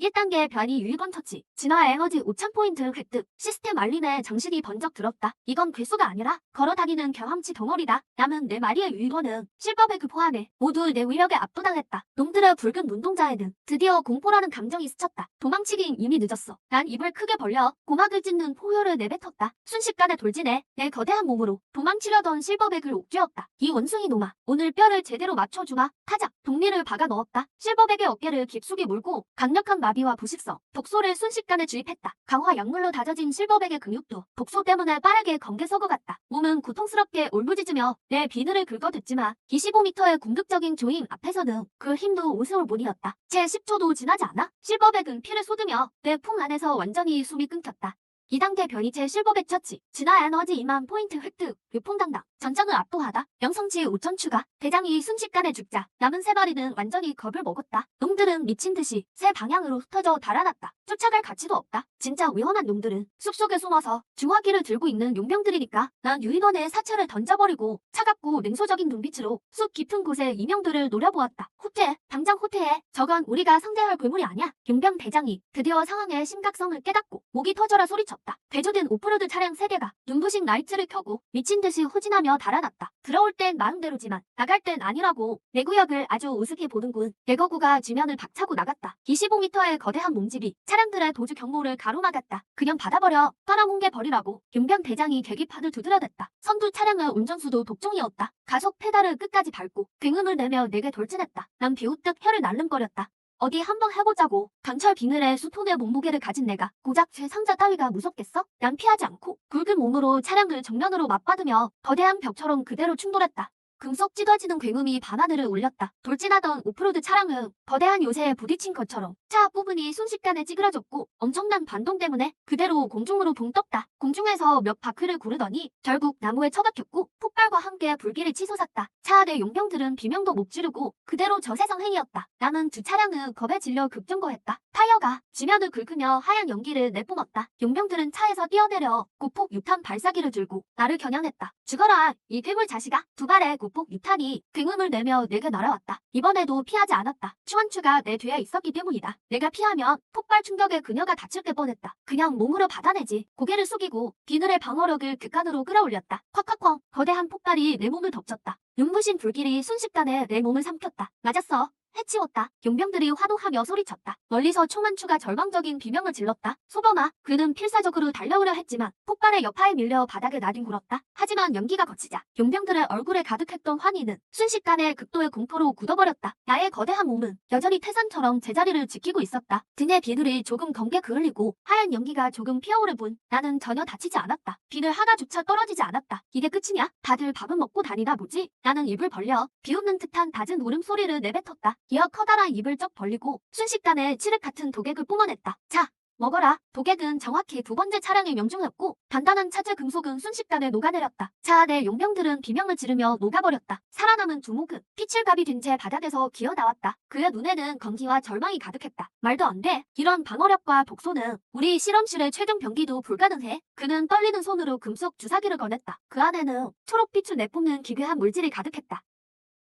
1단계 변이 유이건 처치. 진화 에너지 5000포인트 획득. 시스템 알림에 장식이 번쩍 들었다. 이건 괴수가 아니라 걸어다니는 경험치 덩어리다. 남은 4마리의 유이건은 실버배그 포함해 모두 내 위력에 압도당했다. 놈들의 붉은 눈동자에는 드디어 공포라는 감정이 스쳤다. 도망치긴 이미 늦었어. 난 입을 크게 벌려 고막을 찢는 포효를 내뱉었다. 순식간에 돌진해 내 거대한 몸으로 도망치려던 실버백을 옥죄었다. 이 원숭이 놈아. 오늘 뼈를 제대로 맞춰주마. 타작. 독리를 박아 넣었다. 실버백의 어깨를 깊숙이 물고 강력한 마비와 부식성, 독소를 순식간에 주입했다. 강화 약물로 다져진 실버백의 근육도 독소 때문에 빠르게 검게 썩어갔다. 몸은 고통스럽게 울부짖으며 내 비늘을 긁어댔지만 25m의 궁극적인 조임 앞에서는 그 힘도 오스올몬이었다. 채 10초도 지나지 않아 실버백은 피를 쏟으며 내 품 안에서 완전히 숨이 끊겼다. 2단계 변이체 실버백 처치. 진화 에너지 2만 포인트 획득. 유풍당당. 전장을 압도하다. 명성치 5천 추가. 대장이 순식간에 죽자 남은 3마리는 완전히 겁을 먹었다. 놈들은 미친 듯이 새 방향으로 흩어져 달아났다. 쫓아갈 가치도 없다. 진짜 위험한 놈들은 숲속에 숨어서 중화기를 들고 있는 용병들이니까 난 유인원에 사체를 던져버리고 차갑고 냉소적인 눈빛으로 숲 깊은 곳에 이명들을 노려보았다. 후퇴, 당장 후퇴해. 저건 우리가 상대할 괴물이 아니야. 용병 대장이 드디어 상황의 심각성을 깨닫고 목이 터져라 소리쳤다. 대조된 오프로드 차량 3대가 눈부신 라이트를 켜고 미친 듯이 후진하며 달아났다. 들어올 땐 마음대로지만 나갈 땐 아니라고. 내 구역을 아주 우습게 보는군. 레거구가 지면을 박차고 나갔다. 25m의 거대한 몸집이 차량들의 도주 경로를 가로막았다. 그냥 받아버려. 빨아뭉개 버리라고. 용병 대장이 계기판을 두드려댔다. 선두 차량의 운전수도 독종이었다. 가속 페달을 끝까지 밟고 굉음을 내며 내게 돌진했다. 난 비우뜩 혀를 날름거렸다. 어디 한번 해보자고. 강철 비늘에 수톤의 몸무게를 가진 내가 고작 최상자 따위가 무섭겠어? 난 피하지 않고 굵은 몸으로 차량을 정면으로 맞받으며 거대한 벽처럼 그대로 충돌했다. 금속 찢어지는 굉음이 밤하늘을 울렸다. 돌진하던 오프로드 차량은 거대한 요새에 부딪힌 것처럼 차 앞부분이 순식간에 찌그러졌고 엄청난 반동 때문에 그대로 공중으로 붕 떴다. 공중에서 몇 바퀴를 구르더니 결국 나무에 처박혔고 폭발과 함께 불길이 치솟았다. 차 안의 용병들은 비명도 못 지르고 그대로 저세상행이었다. 나는 두 차량은 겁에 질려 급정거했다. 타이어가 지면을 긁으며 하얀 연기를 내뿜었다. 용병들은 차에서 뛰어내려 고폭 6탄 발사기를 들고 나를 겨냥했다. 죽어라 이 괴물 자식아. 두 발에 고폭 6탄이 굉음을 내며 내게 날아왔다. 이번에도 피하지 않았다. 추원추가 내 뒤에 있었기 때문이다. 내가 피하면 폭발 충격에 그녀가 다칠 게 뻔했다. 그냥 몸으로 받아내지. 고개를 숙이고 비늘의 방어력을 극한으로 끌어올렸다. 콱콱콱 거대한 폭발이 내 몸을 덮쳤다. 눈부신 불길이 순식간에 내 몸을 삼켰다. 맞았어. 해치웠다. 용병들이 환호하며 소리쳤다. 멀리서 총만추가 절망적인 비명을 질렀다. 소범아, 그는 필사적으로 달려오려 했지만 폭발의 여파에 밀려 바닥에 나뒹굴었다. 하지만 연기가 거치자 용병들의 얼굴에 가득했던 환희는 순식간에 극도의 공포로 굳어버렸다. 나의 거대한 몸은 여전히 태산처럼 제자리를 지키고 있었다. 등의 비늘이 조금 검게 그을리고 하얀 연기가 조금 피어오를 뿐 나는 전혀 다치지 않았다. 비늘 하나조차 떨어지지 않았다. 이게 끝이냐? 다들 밥은 먹고 다니나 보지? 나는 입을 벌려 비웃는 듯한 낮은 울음소리를 내뱉었다. 이어 커다란 입을 쩍 벌리고 순식간에 칠흑 같은 도객을 뿜어냈다. 자, 먹어라. 도객은 정확히 두 번째 차량에 명중했고 단단한 차체 금속은 순식간에 녹아내렸다. 차 안의 용병들은 비명을 지르며 녹아버렸다. 살아남은 두목은 피칠갑이 된 채 바닥에서 기어나왔다. 그의 눈에는 건기와 절망이 가득했다. 말도 안 돼. 이런 방어력과 독소는 우리 실험실의 최종 병기도 불가능해. 그는 떨리는 손으로 금속 주사기를 꺼냈다. 그 안에는 초록빛을 내뿜는 기괴한 물질이 가득했다.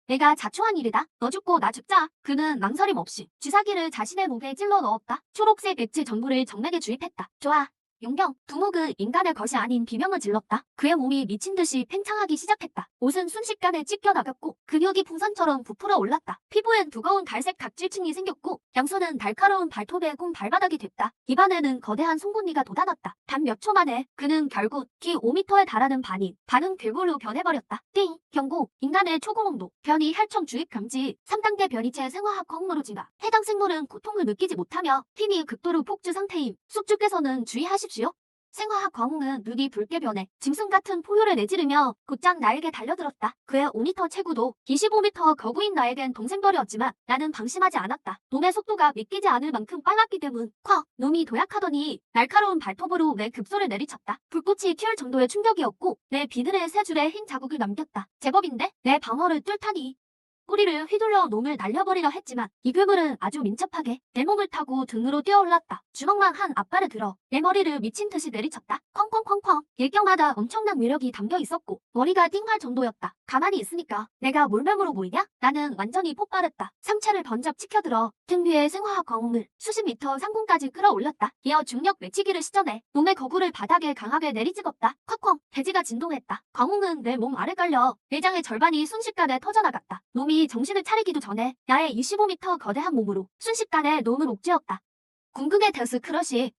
내가 자초한 일이다. 너 죽고 나 죽자. 그는 망설임 없이 주사기를 자신의 목에 찔러 넣었다. 초록색 액체 전부를 정맥에 주입했다. 좋아. 용병, 두목은 인간의 것이 아닌 비명을 질렀다. 그의 몸이 미친 듯이 팽창하기 시작했다. 옷은 순식간에 찢겨나갔고 근육이 풍선처럼 부풀어 올랐다. 피부엔 두꺼운 갈색 각질층이 생겼고 양손은 날카로운 발톱에 군 발바닥이 됐다. 입안에는 거대한 송곳니가 돋아났다. 단 몇 초 만에 그는 결국 키 5m에 달하는 반은 괴물로 변해버렸다. 띵! 경고! 인간의 초고농도 변이 혈청 주입 감지 3단계 변이체 생화학 허용로로 진화. 해당 생물은 고통을 느끼지 못하며 힘이 극도로 폭주 상태임. 숙주께서는 주의하십시오. 생화학 광웅은 눈이 붉게 변해 짐승 같은 포효를 내지르며 곧장 나에게 달려들었다. 그의 5m 체구도 25m 거구인 나에겐 동생벌이었지만 나는 방심하지 않았다. 놈의 속도가 믿기지 않을 만큼 빨랐기 때문. 콱! 놈이 도약하더니 날카로운 발톱으로 내 급소를 내리쳤다. 불꽃이 튀을 정도의 충격이었고 내 비늘에 세 줄의 흰 자국을 남겼다. 제법인데? 내 방어를 뚫다니. 꼬리를 휘둘러 놈을 날려버리려 했지만 이 괴물은 아주 민첩하게 내 몸을 타고 등으로 뛰어올랐다. 주먹만 한 앞발을 들어 내 머리를 미친 듯이 내리쳤다. 쾅쾅쾅쾅. 일격마다 엄청난 위력이 담겨 있었고 머리가 띵할 정도였다. 가만히 있으니까 내가 몰매으로 보이냐? 나는 완전히 폭발했다. 상체를 번쩍 치켜들어 등 위에 생화학 광웅을 수십 미터 상공까지 끌어올렸다. 이어 중력 외치기를 시전해 놈의 거구를 바닥에 강하게 내리찍었다. 콱쾅. 대지가 진동했다. 광웅은 내 몸 아래 깔려 내장의 절반이 순식간에 터져나갔다. 놈이 정신을 차리기도 전에 나의 25m 거대한 몸으로 순식간에 놈을 옥죄었다. 궁극의 데스 크러쉬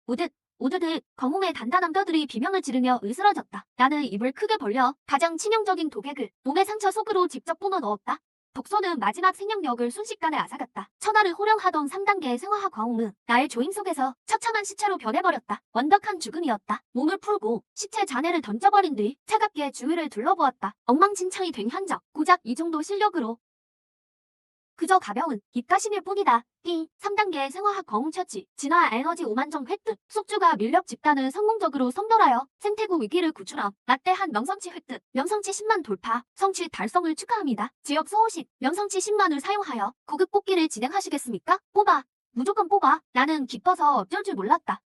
우드드 거웅의 단단한 뼈들이 비명을 지르며 으스러졌다. 나는 입을 크게 벌려 가장 치명적인 도객을 놈의 상처 속으로 직접 뿜어 넣었다. 독소는 마지막 생명력을 순식간에 앗아갔다. 천하를 호령하던 3단계의 생화학 광웅은 나의 조임 속에서 처참한 시체로 변해버렸다. 완벽한 죽음이었다. 몸을 풀고 시체 잔해를 던져버린 뒤 차갑게 주위를 둘러보았다. 엉망진창이 된 현장. 고작 이 정도 실력으로 그저 가벼운 입가심일 뿐이다. 3단계 생화학 거웅 처치. 진화 에너지 5만점 획득. 숙주가 밀렵 집단을 성공적으로 선별하여 생태구 위기를 구출함. 라떼 한 명성치 획득. 명성치 10만 돌파. 성취 달성을 축하합니다. 지역 소호식. 명성치 10만을 사용하여 고급 뽑기를 진행하시겠습니까? 뽑아. 무조건 뽑아. 나는 기뻐서 어쩔 줄 몰랐다.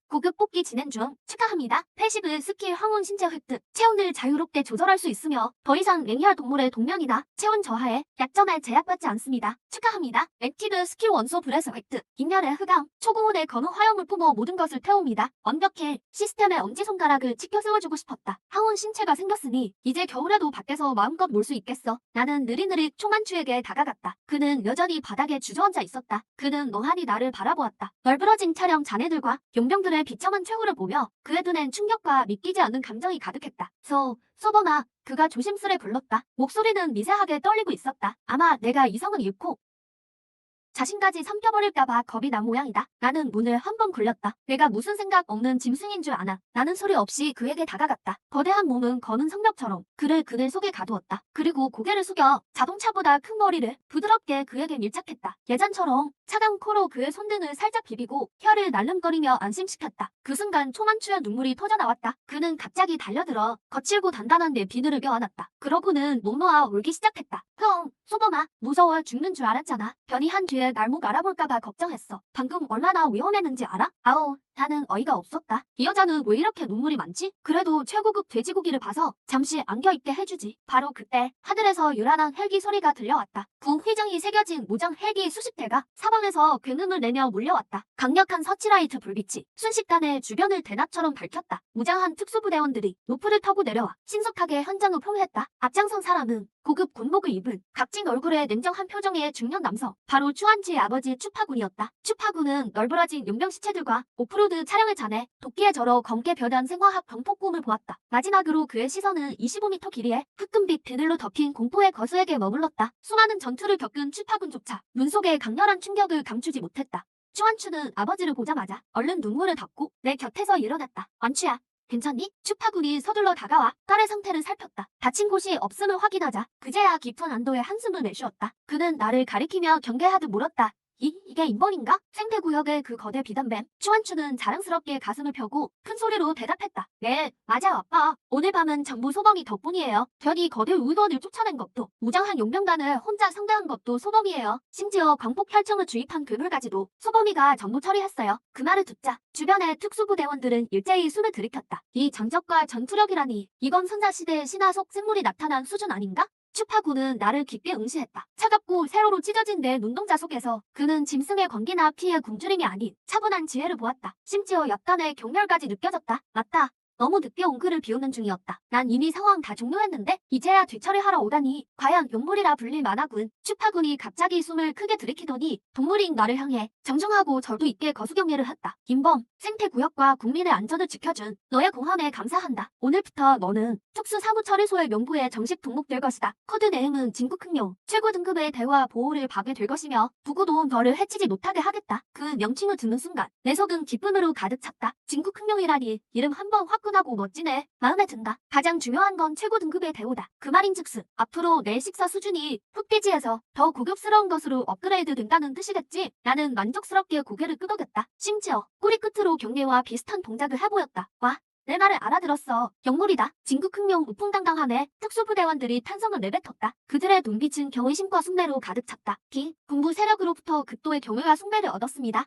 고급 뽑기 진행 중. 축하합니다. 패시브 스킬 황혼 신체 획득. 체온을 자유롭게 조절할 수 있으며 더 이상 맹혈 동물의 동면이다. 체온 저하에 약점에 제약받지 않습니다. 축하합니다. 액티브 스킬 원소 브레스 획득. 인멸의 흑암. 초고온의 검은 화염을 뿜어 모든 것을 태웁니다. 완벽해. 시스템의 엄지손가락을 치켜 세워주고 싶었다. 황혼 신체가 생겼으니 이제 겨울에도 밖에서 마음껏 놀 수 있겠어. 나는 느릿느릿 초만추에게 다가갔다. 그는 여전히 바닥에 주저앉아 있었다. 그는 멍하니 나를 바라보았다. 널브러진 차량 잔해들과 용병들의 비참한 최후를 보며 그의 눈엔 충격과 믿기지 않는 감정이 가득했다. 소범아, 그가 조심스레 불렀다. 목소리는 미세하게 떨리고 있었다. 아마 내가 이성을 잃고 자신까지 삼켜버릴까봐 겁이 난 모양이다. 나는 문을 한 번 굴렸다. 내가 무슨 생각 없는 짐승인 줄 아나. 나는 소리 없이 그에게 다가갔다. 거대한 몸은 거는 성벽처럼 그를 그들 속에 가두었다. 그리고 고개를 숙여 자동차보다 큰 머리를 부드럽게 그에게 밀착했다. 예전처럼 차가운 코로 그의 손등을 살짝 비비고 혀를 날름거리며 안심시켰다. 그 순간 초만추의 눈물이 터져나왔다. 그는 갑자기 달려들어 거칠고 단단한 내 비늘을 껴안았다. 그러고는 목 놓아 울기 시작했다. 형, 소범아, 무서워 죽는 줄 알았잖아. 변이한 뒤에 날목 알아볼까봐 걱정했어. 방금 얼마나 위험했는지 알아? 아우, 나는 어이가 없었다. 이 여자는 왜 이렇게 눈물이 많지? 그래도 최고급 돼지고기를 봐서 잠시 안겨있게 해주지. 바로 그때 하늘에서 요란한 헬기 소리가 들려왔다. 구휘장이 새겨진 무장 헬기 수십 대가 사방에서 굉음을 내며 몰려왔다. 강력한 서치라이트 불빛이 순식간에 주변을 대낮처럼 밝혔다. 무장한 특수부대원들이 로프를 타고 내려와 신속하게 현장을 포위했다. 앞장선 사람은 고급 군복을 입은 각진 얼굴에 냉정한 표정의 중년 남성. 바로 추한치의 아버지 추파군이었다. 추파군은 널브러진 용병 시체들과 오프로드 차량을 잔해 도끼에 절어 검게 변한 생화학 병폭꿈을 보았다. 마지막으로 그의 시선은 25m 길이의 흑금빛 비늘로 덮인 공포의 거수에게 머물렀다. 수많은 전투를 겪은 추파군조차 눈 속에 강렬한 충격을 감추지 못했다. 추한추는 아버지를 보자마자 얼른 눈물을 덮고 내 곁에서 일어났다. 완추야. 괜찮니? 추파군이 서둘러 다가와 딸의 상태를 살폈다. 다친 곳이 없음을 확인하자 그제야 깊은 안도의 한숨을 내쉬었다. 그는 나를 가리키며 경계하듯 물었다. 이게 인번인가? 생태구역의 그 거대 비단뱀. 추한추는 자랑스럽게 가슴을 펴고 큰 소리로 대답했다. 네, 맞아 아빠. 오늘 밤은 전부 소범이 덕분이에요. 변이 거대 우원을 쫓아낸 것도 무장한 용병단을 혼자 상대한 것도 소범이에요. 심지어 광폭 혈청을 주입한 괴물까지도 소범이가 전부 처리했어요. 그 말을 듣자 주변의 특수부대원들은 일제히 숨을 들이켰다. 이 장적과 전투력이라니 이건 선사시대의 신화 속 생물이 나타난 수준 아닌가? 추파군은 나를 깊게 응시했다. 차갑고 세로로 찢어진 내 눈동자 속에서 그는 짐승의 광기나 피의 굶주림이 아닌 차분한 지혜를 보았다. 심지어 약간의 경멸까지 느껴졌다. 맞다. 너무 늦게 온 그를 비우는 중이었다. 난 이미 상황 다 종료했는데 이제야 뒤처리하러 오다니 과연 용물이라 불릴 만하군. 추파군이 갑자기 숨을 크게 들이키더니 동물인 나를 향해 정중하고 절도 있게 거수경례를 했다. 김범, 생태구역과 국민의 안전을 지켜준 너의 공헌에 감사한다. 오늘부터 너는 특수사무처리소의 명부에 정식 등록될 것이다. 코드 네임은 진국흑룡. 최고 등급의 대우와 보호를 받게 될 것이며 누구도 너를 해치지 못하게 하겠다. 그 명칭을 듣는 순간 내 속은 기쁨으로 가득 찼다. 진국흑룡이라니 이름 한번 화끈하고 멋지네. 마음에 든다. 가장 중요한 건 최고 등급의 대우다. 그 말인즉슨 앞으로 내 식사 수준이 흑돼지에서 더 고급스러운 것으로 업그레이드 된다는 뜻이겠지. 나는 만족스럽게 고개를 끄덕였다. 심지어 꼬리 끝으로 경례와 비슷한 동작을 해보였다. 와. 내 말을 알아들었어. 영물이다. 진국흑룡 우풍당당하네. 특수부대원들이 탄성을 내뱉었다. 그들의 눈빛은 경외심과 숭배로 가득 찼다. 군부 세력으로부터 극도의 경외와 숭배를 얻었습니다.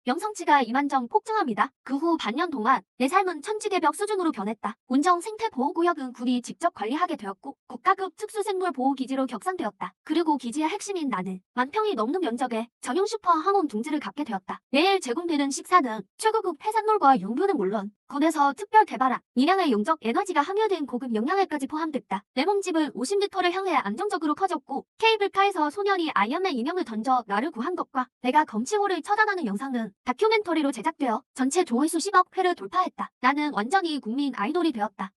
명성치가 이만정 폭증합니다. 그 후 반년 동안 내 삶은 천지개벽 수준으로 변했다. 온정 생태보호구역은 군이 직접 관리하게 되었고 국가급 특수생물보호기지로 격상되었다. 그리고 기지의 핵심인 나는 만평이 넘는 면적의 전용 슈퍼 항온 둥지를 갖게 되었다. 매일 제공되는 식사는 최고급 해산물과 용류는 물론 군에서 특별 개발한 인양의 용적 에너지가 함유된 고급 영양액까지 포함됐다. 내 몸집은 50m를 향해 안정적으로 커졌고 케이블카에서 소년이 아이언맨 인형을 던져 나를 구한 것과 내가 검치호를 처단하는 영상은 다큐멘터리로 제작되어 전체 조회수 10억 회를 돌파했다. 나는 완전히 국민 아이돌이 되었다.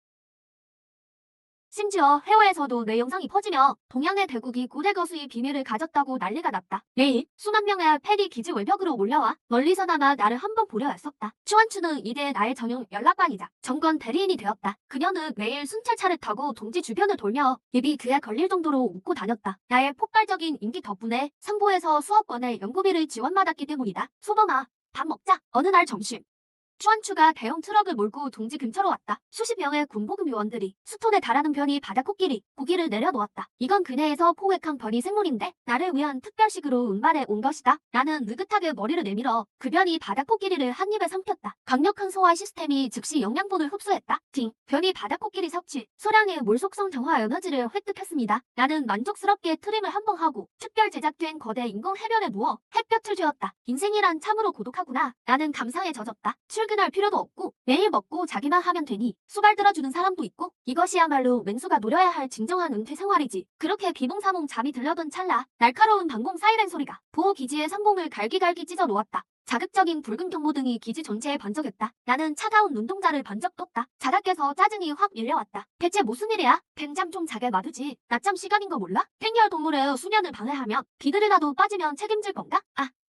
심지어 해외에서도 내 영상이 퍼지며 동양의 대국이 고대 거수의 비밀을 가졌다고 난리가 났다. 매일 수만 명의 팬이 기지 외벽으로 몰려와 멀리서나마 나를 한번 보려 했었다. 추완추는 이내 나의 전용 연락관이자 정권 대리인이 되었다. 그녀는 매일 순찰차를 타고 동지 주변을 돌며 입이 귀에 걸릴 정도로 웃고 다녔다. 나의 폭발적인 인기 덕분에 상부에서 수억 건의 연구비를 지원받았기 때문이다. 소범아, 밥 먹자. 어느 날 점심. 추한추가 대형 트럭을 몰고 동지 근처로 왔다. 수십 명의 군복음 요원들이 수톤에 달하는 변이 바다코끼리, 고기를 내려놓았다. 이건 근해에서 포획한 변이 생물인데 나를 위한 특별식으로 운반해 온 것이다. 나는 느긋하게 머리를 내밀어 그 변이 바다코끼리를 한 입에 삼켰다. 강력한 소화 시스템이 즉시 영양분을 흡수했다. 변이 바다코끼리 섭취, 소량의 물속성 정화 에너지를 획득했습니다. 나는 만족스럽게 트림을 한 번 하고 특별 제작된 거대 인공 해변에 누워 햇볕을 쬐었다. 인생이란 참으로 고독하구나. 나는 감상에 젖었다. 출근할 필요도 없고 매일 먹고 자기만 하면 되니 수발 들어주는 사람도 있고 이것이야말로 맹수가 누려야 할 진정한 은퇴 생활이지. 그렇게 비몽사몽 잠이 들려던 찰나 날카로운 방공 사이렌 소리가 보호기지의 상공을 갈기갈기 찢어 놓았다. 자극적인 붉은 경보등이 기지 전체에 번쩍였다. 나는 차가운 눈동자를 번쩍 떴다. 자다깨서 짜증이 확 밀려왔다. 대체 무슨 일이야? 뱀잠 좀 자게 놔두지. 낮잠 시간인 거 몰라? 팽열 동물의 수면을 방해하면 비늘이라도 빠지면 책임질 건가?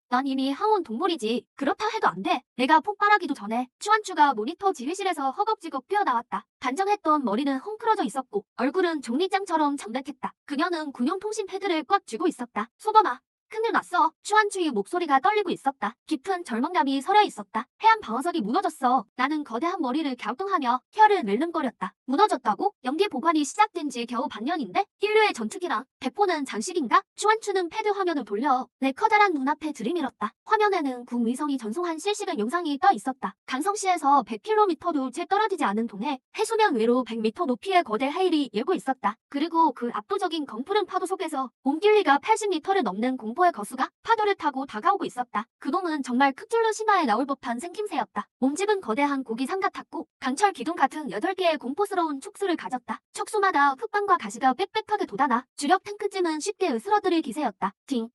넌 이미 항온 동물이지. 그렇다 해도 안 돼. 내가 폭발하기도 전에 추한추가 모니터 지휘실에서 허겁지겁 뛰어나왔다. 단정했던 머리는 헝클어져 있었고 얼굴은 종이장처럼 잠백했다. 그녀는 군용통신 패드를 꽉 쥐고 있었다. 소범아, 큰일 났어. 추한추의 목소리가 떨리고 있었다. 깊은 절망감이 서려 있었다. 해안 방어석이 무너졌어. 나는 거대한 머리를 갸우뚱하며 혀를 낼름거렸다. 무너졌다고? 연기 보관이 시작된 지 겨우 반년인데? 인류의 전투기랑 대포는 장식인가? 추한추는 패드 화면을 돌려 내 커다란 눈앞에 들이밀었다. 화면에는 국위성이 전송한 실시간 영상이 떠 있었다. 강성시에서 100km도 채 떨어지지 않은 동해 해수면 위로 100m 높이의 거대 해일이 일고 있었다. 그리고 그 압도적인 검푸른 파도 속에서 옴길리가 80m를 넘는 공포의 거수가 파도를 타고 다가오고 있었다. 그동은 정말 크툴루 신화에 나올 법한 생김새였다. 몸집은 거대한 고기상 같았고 강철 기둥 같은 8개의 공포스러운 촉수를 가졌다. 촉수마다 흙방과 가시가 빽빽하게 돋아나 주력 탱크쯤은 쉽게 으스러들일 기세였다.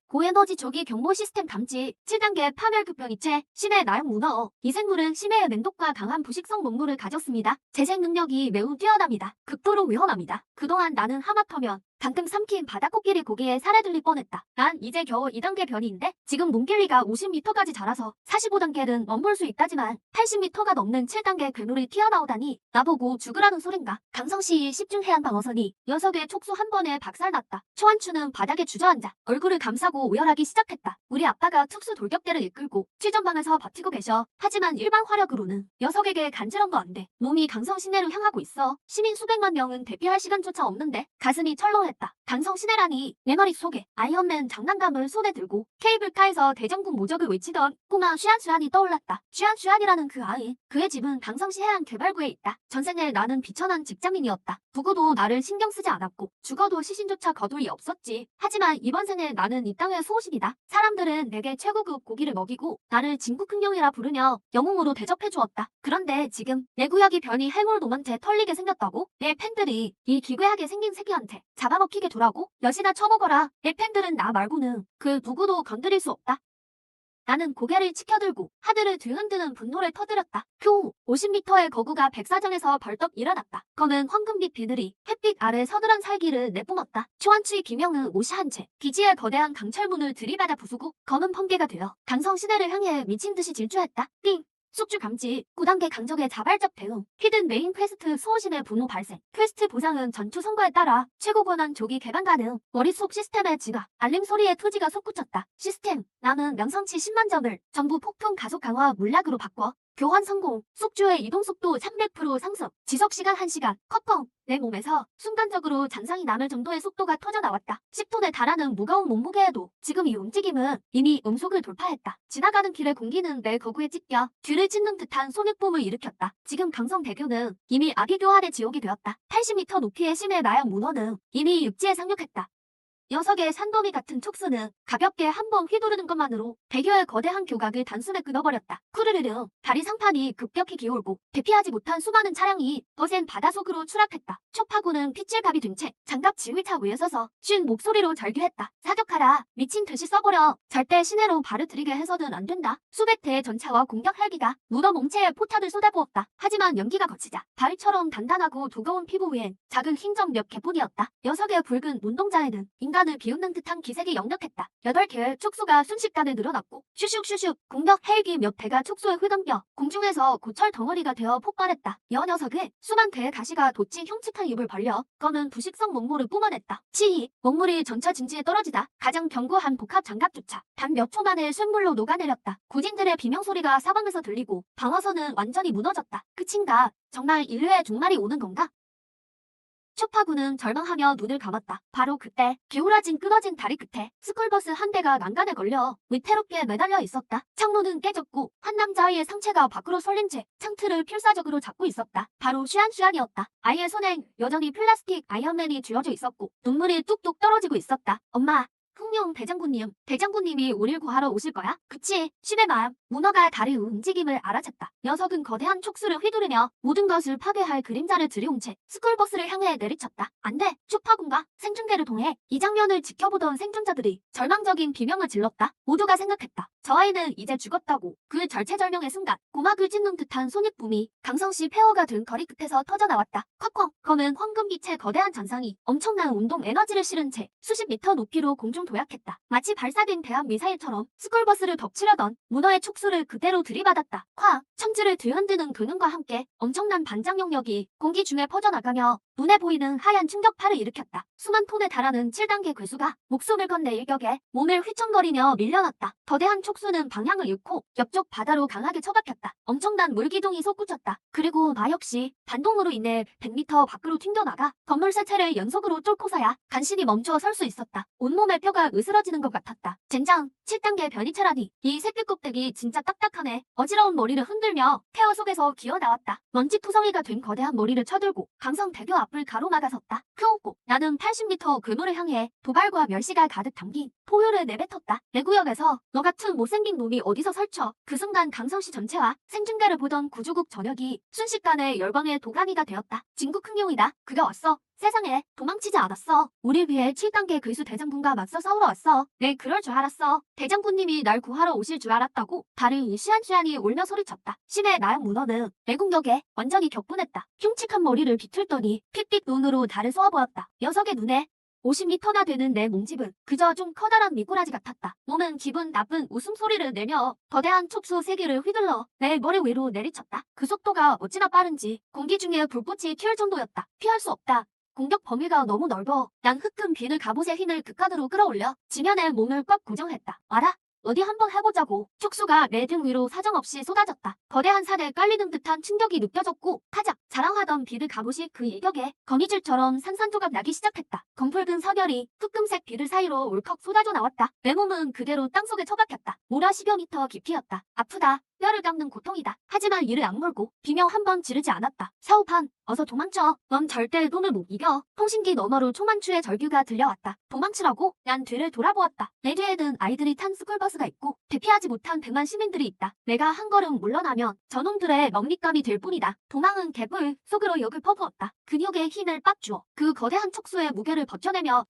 고에너지 조기 경보 시스템 감지, 7단계 파멸급변이체, 심해 나용 문어. 이 생물은 심해의 맹독과 강한 부식성 농도를 가졌습니다. 재생 능력이 매우 뛰어납니다. 극도로 위험합니다. 그동안 나는 하마터면 방금 삼킨 바다코끼리 고기에 살해 들릴 뻔했다. 난 이제 겨우 2단계 변이인데 지금 몽길리가 50m까지 자라서 45단계는 넘볼 수 있다지만 80m가 넘는 7단계 괴물이 튀어나오다니 나보고 죽으라는 소린가. 강성시의 10중 해안 방어선이 녀석의 촉수 한 번에 박살났다. 초안추는 바닥에 주저앉아 얼굴을 감싸고 오열하기 시작했다. 우리 아빠가 특수 돌격대를 이끌고 최전방에서 버티고 계셔. 하지만 일반 화력으로는 녀석에게 간지럼도 안 돼. 몸이 강성 시내로 향하고 있어. 시민 수백만 명은 대피할 시간조차 없는데 가슴이 철렁했다. 강성 시내라니. 내 머릿속에 아이언맨 장난감을 손에 들고 케이블카에서 대장군 모적을 외치던 꼬마 슈안슈안이 떠올랐다. 슈안슈안이라는 그 아이. 그의 집은 강성시 해안 개발구에 있다. 전생에 나는 비천한 직장인이었다. 부고도 나를 신경 쓰지 않았고 죽어도 시신조차 거둘 리 없었지. 하지만 이번 생에 나는 이 땅의 수호신이다. 사람들은 내게 최고급 고기를 먹이고 나를 진국흥령이라 부르며 영웅으로 대접해 주었다. 그런데 지금 내 구역이 변이 해골 놈한테 털리게 생겼다고? 내 팬들이 이 기괴하게 생긴 새끼한테 잡아먹히게 두라고? 여시나 쳐먹어라. 내 팬들은 나 말고는 그 누구도 건드릴 수 없다. 나는 고개를 치켜들고 하늘을 뒤흔드는 분노를 터뜨렸다. 50m의 거구가 백사장에서 벌떡 일어났다. 검은 황금빛 비늘이 햇빛 아래 서늘한 살기를 내뿜었다. 초안추의 기명은 오시한 채 기지의 거대한 강철문을 들이받아 부수고 검은 번개가 되어 강성 시내를 향해 미친 듯이 질주했다. 띵! 숙주 감지, 9단계 강적의 자발적 대응, 히든 메인 퀘스트 수호신의 분노 발생, 퀘스트 보상은 전투 성과에 따라 최고 권한 조기 개방 가능, 머릿속 시스템의 지각, 알림 소리에 투지가 솟구쳤다. 시스템, 나는 명성치 10만 점을 전부 폭풍 가속 강화 물약으로 바꿔. 교환 성공, 숙주의 이동속도 300% 상승, 지속시간 1시간, 컷펑. 내 몸에서 순간적으로 잔상이 남을 정도의 속도가 터져나왔다. 10톤에 달하는 무거운 몸무게에도 지금 이 움직임은 이미 음속을 돌파했다. 지나가는 길의 공기는 내 거구에 찢겨 뒤를 찢는 듯한 손익붐을 일으켰다. 지금 강성대교는 이미 아비교환의 지옥이 되었다. 80m 높이의 심해 나양 문어는 이미 육지에 상륙했다. 녀석의 산더미 같은 촉수는 가볍게 한번 휘두르는 것만으로 대교의 거대한 교각을 단숨에 끊어버렸다. 쿠르르르 다리 상판이 급격히 기울고 대피하지 못한 수많은 차량이 거센 바닷속으로 추락했다. 촉파구는 핏줄갑이 된 채 장갑 지휘차 위에 서서 쉰 목소리로 절규했다. 사격하라. 미친 듯이 써버려. 절대 시내로 발을 들이게 해서는 안 된다. 수백 대의 전차와 공격 헬기가 무덤 몽체에 포탄을 쏟아부었다. 하지만 연기가 거치자 바위처럼 단단하고 두꺼운 피부 위엔 작은 흰점 몇 개뿐이었다. 녀석의 붉은 눈동자에는 인간을 비웃는 듯한 기색이 역력했다. 8개의 촉수가 순식간에 늘어났고 슈슉슈슉 공격 헬기 몇 대가 촉수에 휘감겨 공중에서 고철 덩어리가 되어 폭발했다. 여 녀석은 수만 개의 가시가 돋친 흉측한 입을 벌려 검은 부식성 먹물을 뿜어냈다. 치히 먹물이 전차 진지에 떨어지다 가장 견고한 복합 장갑조차 단 몇 초 만에 쇳물로 녹아내렸다. 구진들의 비명소리가 사방에서 들리고 방어선은 완전히 무너졌다. 끝인가? 정말 인류의 종말이 오는 건가? 촉파구는 절망하며 눈을 감았다. 바로 그때 기울어진 끊어진 다리 끝에 스쿨버스 한 대가 난간에 걸려 위태롭게 매달려 있었다. 창문은 깨졌고 한 남자아이의 상체가 밖으로 설린 채 창틀을 필사적으로 잡고 있었다. 바로 슈안슈안이었다. 아이의 손엔 여전히 플라스틱 아이언맨이 쥐어져 있었고 눈물이 뚝뚝 떨어지고 있었다. 엄마. 흥룡 대장군님, 대장군님이 우릴 구하러 오실 거야? 그치? 쉔의 마음. 문어가 다리 움직임을 알아챘다. 녀석은 거대한 촉수를 휘두르며 모든 것을 파괴할 그림자를 들이운 채 스쿨버스를 향해 내리쳤다. 안 돼! 촉파군과 생중계를 통해 이 장면을 지켜보던 생존자들이 절망적인 비명을 질렀다. 모두가 생각했다. 저 아이는 이제 죽었다고. 그 절체절명의 순간 고막을 찢는 듯한 손익붐이 강성씨 폐허가 든 거리 끝에서 터져나왔다. 콱콱! 검은 황금빛의 거대한 잔상이 엄청난 운동 에너지를 실은 채 수십 미터 높이로 공중 도약했다. 마치 발사된 대한 미사일처럼 스쿨버스를 덮치려던 문어의 촉수를 그대로 들이받았다. 콱! 천지를 뒤흔드는 근음과 함께 엄청난 반장 영역이 공기 중에 퍼져나가며 눈에 보이는 하얀 충격파를 일으켰다. 수만 톤에 달하는 7단계 괴수가 목숨을 건 내 일격에 몸을 휘청거리며 밀려났다. 거대한 촉수는 방향을 잃고 옆쪽 바다로 강하게 처박혔다. 엄청난 물기둥이 솟구쳤다. 그리고 나 역시 반동으로 인해 100m 밖으로 튕겨나가 건물 세 채를 연속으로 뚫고서야 간신히 멈춰 설 수 있었다. 온몸의 뼈가 으스러지는 것 같았다. 젠장, 7단계 변이체라니. 이 새끼 껍데기 진짜 딱딱하네. 어지러운 머리를 흔들며 폐허 속에서 기어나왔다. 먼지투성이가 된 거대한 머리를 쳐들고 강성대교 앞을 가로막아섰다. 크오고 나는 80m 그물을 향해 도발과 멸시가 가득 담긴 포효를 내뱉었다. 내 구역에서 너 같은 못생긴 놈이 어디서 설쳐. 그 순간 강성시 전체와 생중계를 보던 구조국 전역이 순식간에 열광의 도가니가 되었다. 진국흥룡이다. 그가 왔어. 세상에 도망치지 않았어. 우릴 위해 7단계 괴수 대장군과 맞서 싸우러 왔어. 네, 그럴 줄 알았어. 대장군님이 날 구하러 오실 줄 알았다고 다른 슈안슈안이 울며 소리쳤다. 심해 나영 문어는 내 공격에 완전히 격분했다. 흉측한 머리를 비틀더니 핏빛 눈으로 나를 쏘아보았다. 녀석의 눈에 50m나 되는 내 몸집은 그저 좀 커다란 미꾸라지 같았다. 몸은 기분 나쁜 웃음소리를 내며 거대한 촉수 3개를 휘둘러 내 머리 위로 내리쳤다. 그 속도가 어찌나 빠른지 공기 중에 불꽃이 튀을 정도였다. 피할 수 없다. 공격 범위가 너무 넓어. 난 흑금 비늘 갑옷의 힘을 극한으로 끌어올려 지면에 몸을 꽉 고정했다. 알아? 어디 한번 해보자고. 촉수가 내 등 위로 사정없이 쏟아졌다. 거대한 산에 깔리는 듯한 충격이 느껴졌고 타작! 자랑하던 비늘 갑옷이 그 일격에 거미줄처럼 산산조각 나기 시작했다. 검붉은 서결이 흑금색 비늘 사이로 울컥 쏟아져 나왔다. 내 몸은 그대로 땅속에 처박혔다. 모라 10여 미터 깊이였다. 아프다. 뼈를 깎는 고통이다. 하지만 이를 악물고 비명 한 번 지르지 않았다. 사우판, 어서 도망쳐. 넌 절대 놈을 못 이겨. 통신기 너머로 초만추의 절규가 들려왔다. 도망치라고? 난 뒤를 돌아보았다. 내 뒤에는 아이들이 탄 스쿨버스가 있고 대피하지 못한 100만 시민들이 있다. 내가 한 걸음 물러나면 저놈들의 먹잇감이 될 뿐이다. 도망은 개뿔 속으로 욕을 퍼부었다. 근육에 힘을 빡 주어 그 거대한 촉수의 무게를 버텨내며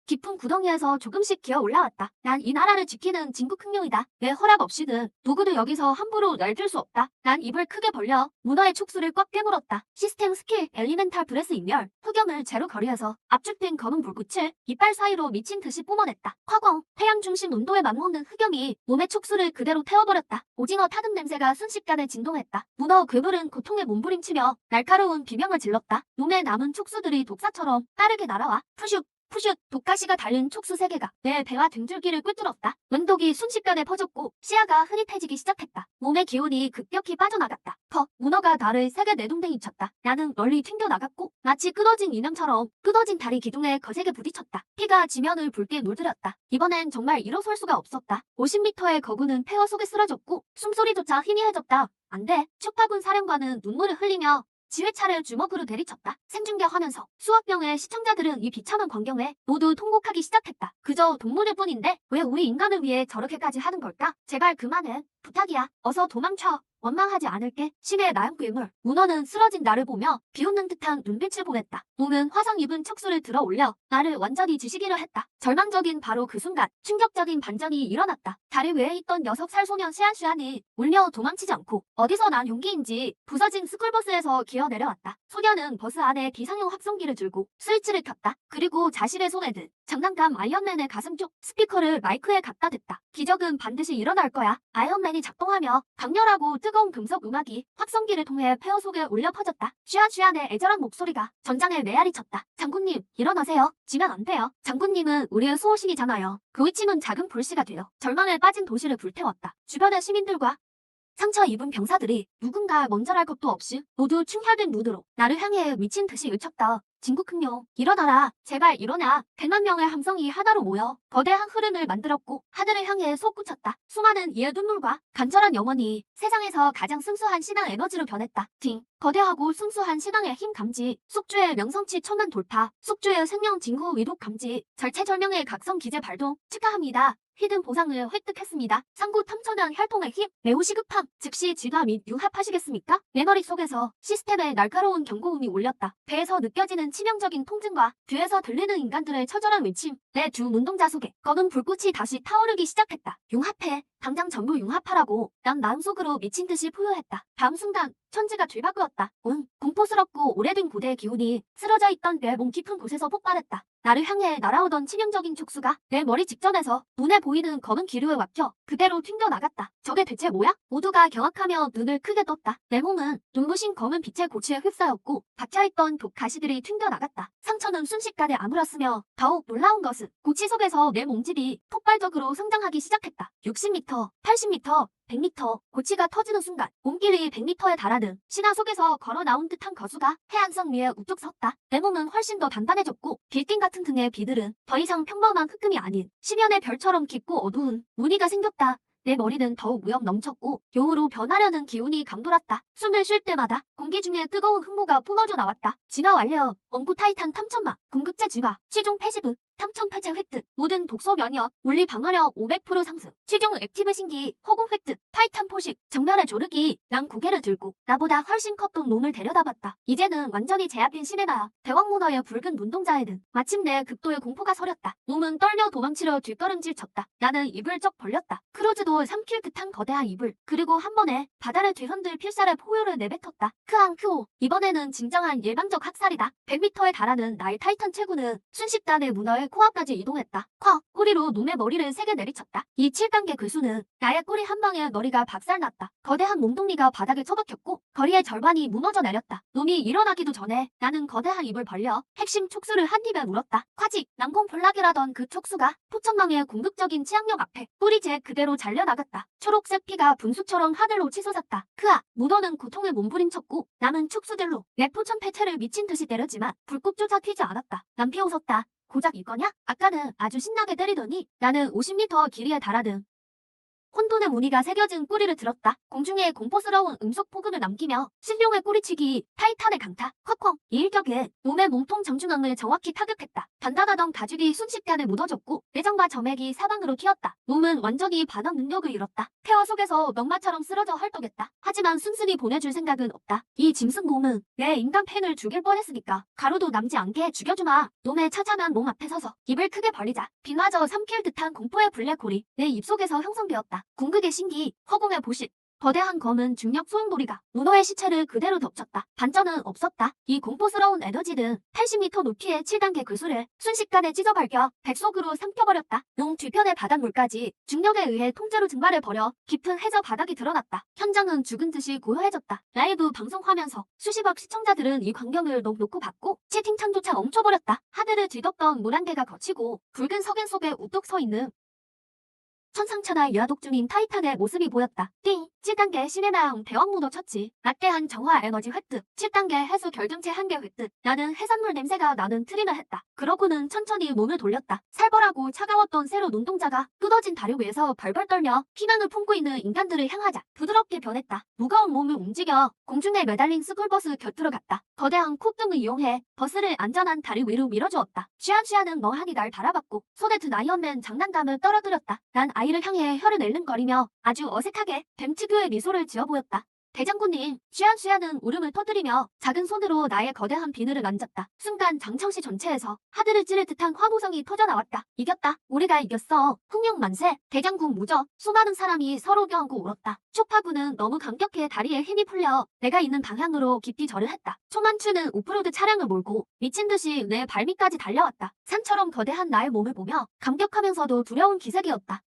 깊은 구덩이에서 조금씩 기어 올라왔다. 난 이 나라를 지키는 진국흥룡이다. 내 허락 없이는 누구도 여기서 함부로 날 들 수 없다. 난 입을 크게 벌려 문어의 촉수를 꽉 깨물었다. 시스템 스킬 엘리멘탈 브레스 인멸 흑염을 제로 거리에서 압축된 검은 불꽃을 이빨 사이로 미친 듯이 뿜어냈다. 콱광 태양 중심 온도에 맞먹는 흑염이 몸의 촉수를 그대로 태워버렸다. 오징어 타든 냄새가 순식간에 진동했다. 문어 괴물은 고통에 몸부림치며 날카로운 비명을 질렀다. 몸에 남은 촉수들이 독사처럼 빠르게 날아와 푸슉 푸슛 독가시가 달린 촉수 3개가 내 배와 등줄기를 꿰뚫었다. 은독이 순식간에 퍼졌고 시야가 흐릿해지기 시작했다. 몸의 기운이 급격히 빠져나갔다. 문어가 나를 세게 내동댕이 쳤다. 나는 멀리 튕겨나갔고 마치 끊어진 인형처럼 끊어진 다리 기둥에 거세게 부딪혔다. 피가 지면을 붉게 물들였다. 이번엔 정말 일어설 수가 없었다. 50m의 거구는 폐허 속에 쓰러졌고 숨소리조차 희미해졌다. 안 돼. 촉파군 사령관은 눈물을 흘리며 지휘차를 주먹으로 내리쳤다. 생중계하면서 수억 명의 시청자들은 이 비참한 광경에 모두 통곡하기 시작했다. 그저 동물일 뿐인데 왜 우리 인간을 위해 저렇게까지 하는 걸까? 제발 그만해. 부탁이야. 어서 도망쳐. 원망하지 않을게. 심해 나연괴물. 문어는 쓰러진 나를 보며 비웃는 듯한 눈빛을 보냈다. 몸은 화상 입은 척수를 들어 올려 나를 완전히 지시기로 했다. 절망적인 바로 그 순간 충격적인 반전이 일어났다. 다리 위에 있던 6살 소년 세안슈안이 울며 도망치지 않고 어디서 난 용기인지 부서진 스쿨버스에서 기어 내려왔다. 소년은 버스 안에 비상용 확성기를 들고 스위치를 켰다. 그리고 자신의 손에 든 장난감 아이언맨의 가슴 쪽 스피커를 마이크에 갖다 댔다. 기적은 반드시 일어날 거야. 아이언맨이 작동하며 강렬하고 뜨거운 금속 음악이 확성기를 통해 폐허 속에 울려 퍼졌다. 슈안의 애절한 목소리가 전장에 메아리 쳤다. 장군님, 일어나세요. 지면 안 돼요. 장군님은 우리의 수호신이잖아요. 그 위치는 작은 불씨가 되어 절망에 빠진 도시를 불태웠다. 주변의 시민들과 상처 입은 병사들이 누군가 먼저랄 것도 없이 모두 충혈된 눈으로 나를 향해 미친 듯이 외쳤다. 진국흥룡, 일어나라. 제발 일어나. 100만 명의 함성이 하나로 모여 거대한 흐름을 만들었고 하늘을 향해 솟구쳤다. 수많은 이의 눈물과 간절한 영혼이 세상에서 가장 순수한 신앙 에너지로 변했다. 거대하고 순수한 신앙의 힘 감지, 숙주의 명성치 천만 돌파, 숙주의 생명 징후 위독 감지, 절체절명의 각성 기제 발동, 축하합니다. 히든 보상을 획득했습니다. 상구 탐천한 혈통의 힘, 매우 시급함, 즉시 진화 및 융합하시겠습니까? 내 머릿속에서 시스템의 날카로운 경고음이 울렸다. 배에서 느껴지는 치명적인 통증과 뒤에서 들리는 인간들의 처절한 외침, 내 두 눈동자 속에 검은 불꽃이 다시 타오르기 시작했다. 융합해. 당장 전부 융합하라고. 난 마음속으로 미친 듯이 포효했다. 다음 순간 천지가 뒤바꾸었다. 공포스럽고 오래된 고대의 기운이 쓰러져 있던 내 몸 깊은 곳에서 폭발했다. 나를 향해 날아오던 치명적인 촉수가 내 머리 직전에서 눈에 보이는 검은 기류에 막혀 그대로 튕겨나갔다. 저게 대체 뭐야? 모두가 경악하며 눈을 크게 떴다. 내 몸은 눈부신 검은 빛의 고치에 휩싸였고 박혀있던 독 가시들이 튕겨나갔다. 상처는 순식간에 아물었으며 더욱 놀라운 것은 고치 속에서 내 몸집이 폭발적으로 성장하기 시작했다. 60m, 80m, 100m, 고치가 터지는 순간 몸길이 100m에 달하는 신화 속에서 걸어 나온 듯한 거수가 해안선 위에 우뚝 섰다. 내 몸은 훨씬 더 단단해졌고 빌딩 같은 등의 비들은 더 이상 평범한 흑금이 아닌 심연의 별처럼 깊고 어두운 무늬가 생겼다. 내 머리는 더욱 무염 넘쳤고 용으로 변하려는 기운이 감돌았다. 숨을 쉴 때마다 공기 중에 뜨거운 흠모가 뿜어져 나왔다. 진화 완료. 원구 타이탄 탐천마, 궁극제 진화, 시종 패시브, 탐천 폐체 획득, 모든 독소 면역, 물리 방어력 500% 상승, 최종 액티브 신기, 허공 획득, 타이탄 포식, 정면에 조르기. 난 고개를 들고 나보다 훨씬 컸던 놈을 데려다봤다. 이제는 완전히 제압인 시네나, 대왕 문어의 붉은 눈동자에는 마침내 극도의 공포가 서렸다. 놈은 떨며 도망치려 뒷걸음질 쳤다. 나는 입을 쩍 벌렸다. 크루즈도 삼킬 듯한 거대한 입을, 그리고 한 번에 바다를 뒤흔들 필살의 포효를 내뱉었다. 크앙 크오. 이번에는 진정한 일방적 학살이다. 100m에 달하는 나의 타이탄 체구는 순식간에 문어의 코앞까지 이동했다. 꼬리로 놈의 머리를 세게 내리쳤다. 이 7단계 괴수는 나의 꼬리 한 방에 머리가 박살났다. 거대한 몸뚱이가 바닥에 처박혔고 거리의 절반이 무너져 내렸다. 놈이 일어나기도 전에 나는 거대한 입을 벌려 핵심 촉수를 한 입에 물었다. 콰직, 난공불락이라던 그 촉수가 포천망의 공격적인 치악력 앞에 뿌리째 그대로 잘려나갔다. 초록색 피가 분수처럼 하늘로 치솟았다. 문어는 고통을 몸부림쳤고 남은 촉수들로 내 포천 폐체를 미친 듯이 때렸지만 불꽃조차 튀지 않았다. 난 비웃었다. 고작 이거냐? 아까는 아주 신나게 때리더니 나는 50m 길이에 달하는 혼돈의 무늬가 새겨진 꼬리를 들었다. 공중에 공포스러운 음속 폭음을 남기며 신룡의 꼬리치기, 타이탄의 강타, 콱콱. 이 일격에 놈의 몸통 정중앙을 정확히 타격했다. 단단하던 가죽이 순식간에 묻어졌고 내장과 점액이 사방으로 튀었다. 놈은 완전히 반항 능력을 잃었다. 폐허 속에서 넉마처럼 쓰러져 헐떡였다. 하지만 순순히 보내줄 생각은 없다. 이 짐승 놈은 내 인간 팬을 죽일 뻔했으니까 가루도 남지 않게 죽여주마. 놈의 처참한 몸 앞에 서서 입을 크게 벌리자 비마저 삼킬 듯한 공포의 블랙홀이 내 입속에서 형성되었다. 궁극의 신기, 허공의 보식, 거대한 검은 중력 소용돌이가 문어의 시체를 그대로 덮쳤다. 반전은 없었다. 이 공포스러운 에너지는 80m 높이의 7단계 괴수를 순식간에 찢어발겨 백속으로 삼켜버렸다. 용 뒤편의 바닷물까지 중력에 의해 통째로 증발해버려 깊은 해저 바닥이 드러났다. 현장은 죽은 듯이 고요해졌다. 라이브 방송하면서 수십억 시청자들은 이 광경을 넋놓고 봤고 채팅창조차 멈춰버렸다. 하늘을 뒤덮던 물 한 개가 거치고 붉은 석엔 속에 우뚝 서 있는 천상천하 유아독 중인 타이탄의 모습이 보였다. 띵! 7단계 심해마음 대왕문어 처치. 라떼한 정화 에너지 획득. 7단계 해수 결정체 한개 획득. 나는 해산물 냄새가 나는 트림을 했다. 그러고는 천천히 몸을 돌렸다. 살벌하고 차가웠던 새로 눈동자가 뜯어진 다리 위에서 벌벌 떨며 희망을 품고 있는 인간들을 향하자 부드럽게 변했다. 무거운 몸을 움직여 공중에 매달린 스쿨버스 곁으로 갔다. 거대한 콧등을 이용해 버스를 안전한 다리 위로 밀어주었다. 쥐안쥐안은 멍하니 날 바라봤고 손에 든 아이언맨 장난감을 떨어뜨렸다. 난 아이를 향해 혀를 낼름거리며 아주 어색하게 뱀 특유의 미소를 지어 보였다. 대장군님, 쥐안쥐안은 울음을 터뜨리며 작은 손으로 나의 거대한 비늘을 만졌다. 순간 장청시 전체에서 하늘을 찌를 듯한 화보성이 터져나왔다. 이겼다. 우리가 이겼어. 흥룡 만세. 대장군 무적. 수많은 사람이 서로 껴안고 울었다. 초파구는 너무 감격해 다리에 힘이 풀려 내가 있는 방향으로 깊이 절을 했다. 초만추는 오프로드 차량을 몰고 미친 듯이 내 발밑까지 달려왔다. 산처럼 거대한 나의 몸을 보며 감격하면서도 두려운 기색이었다.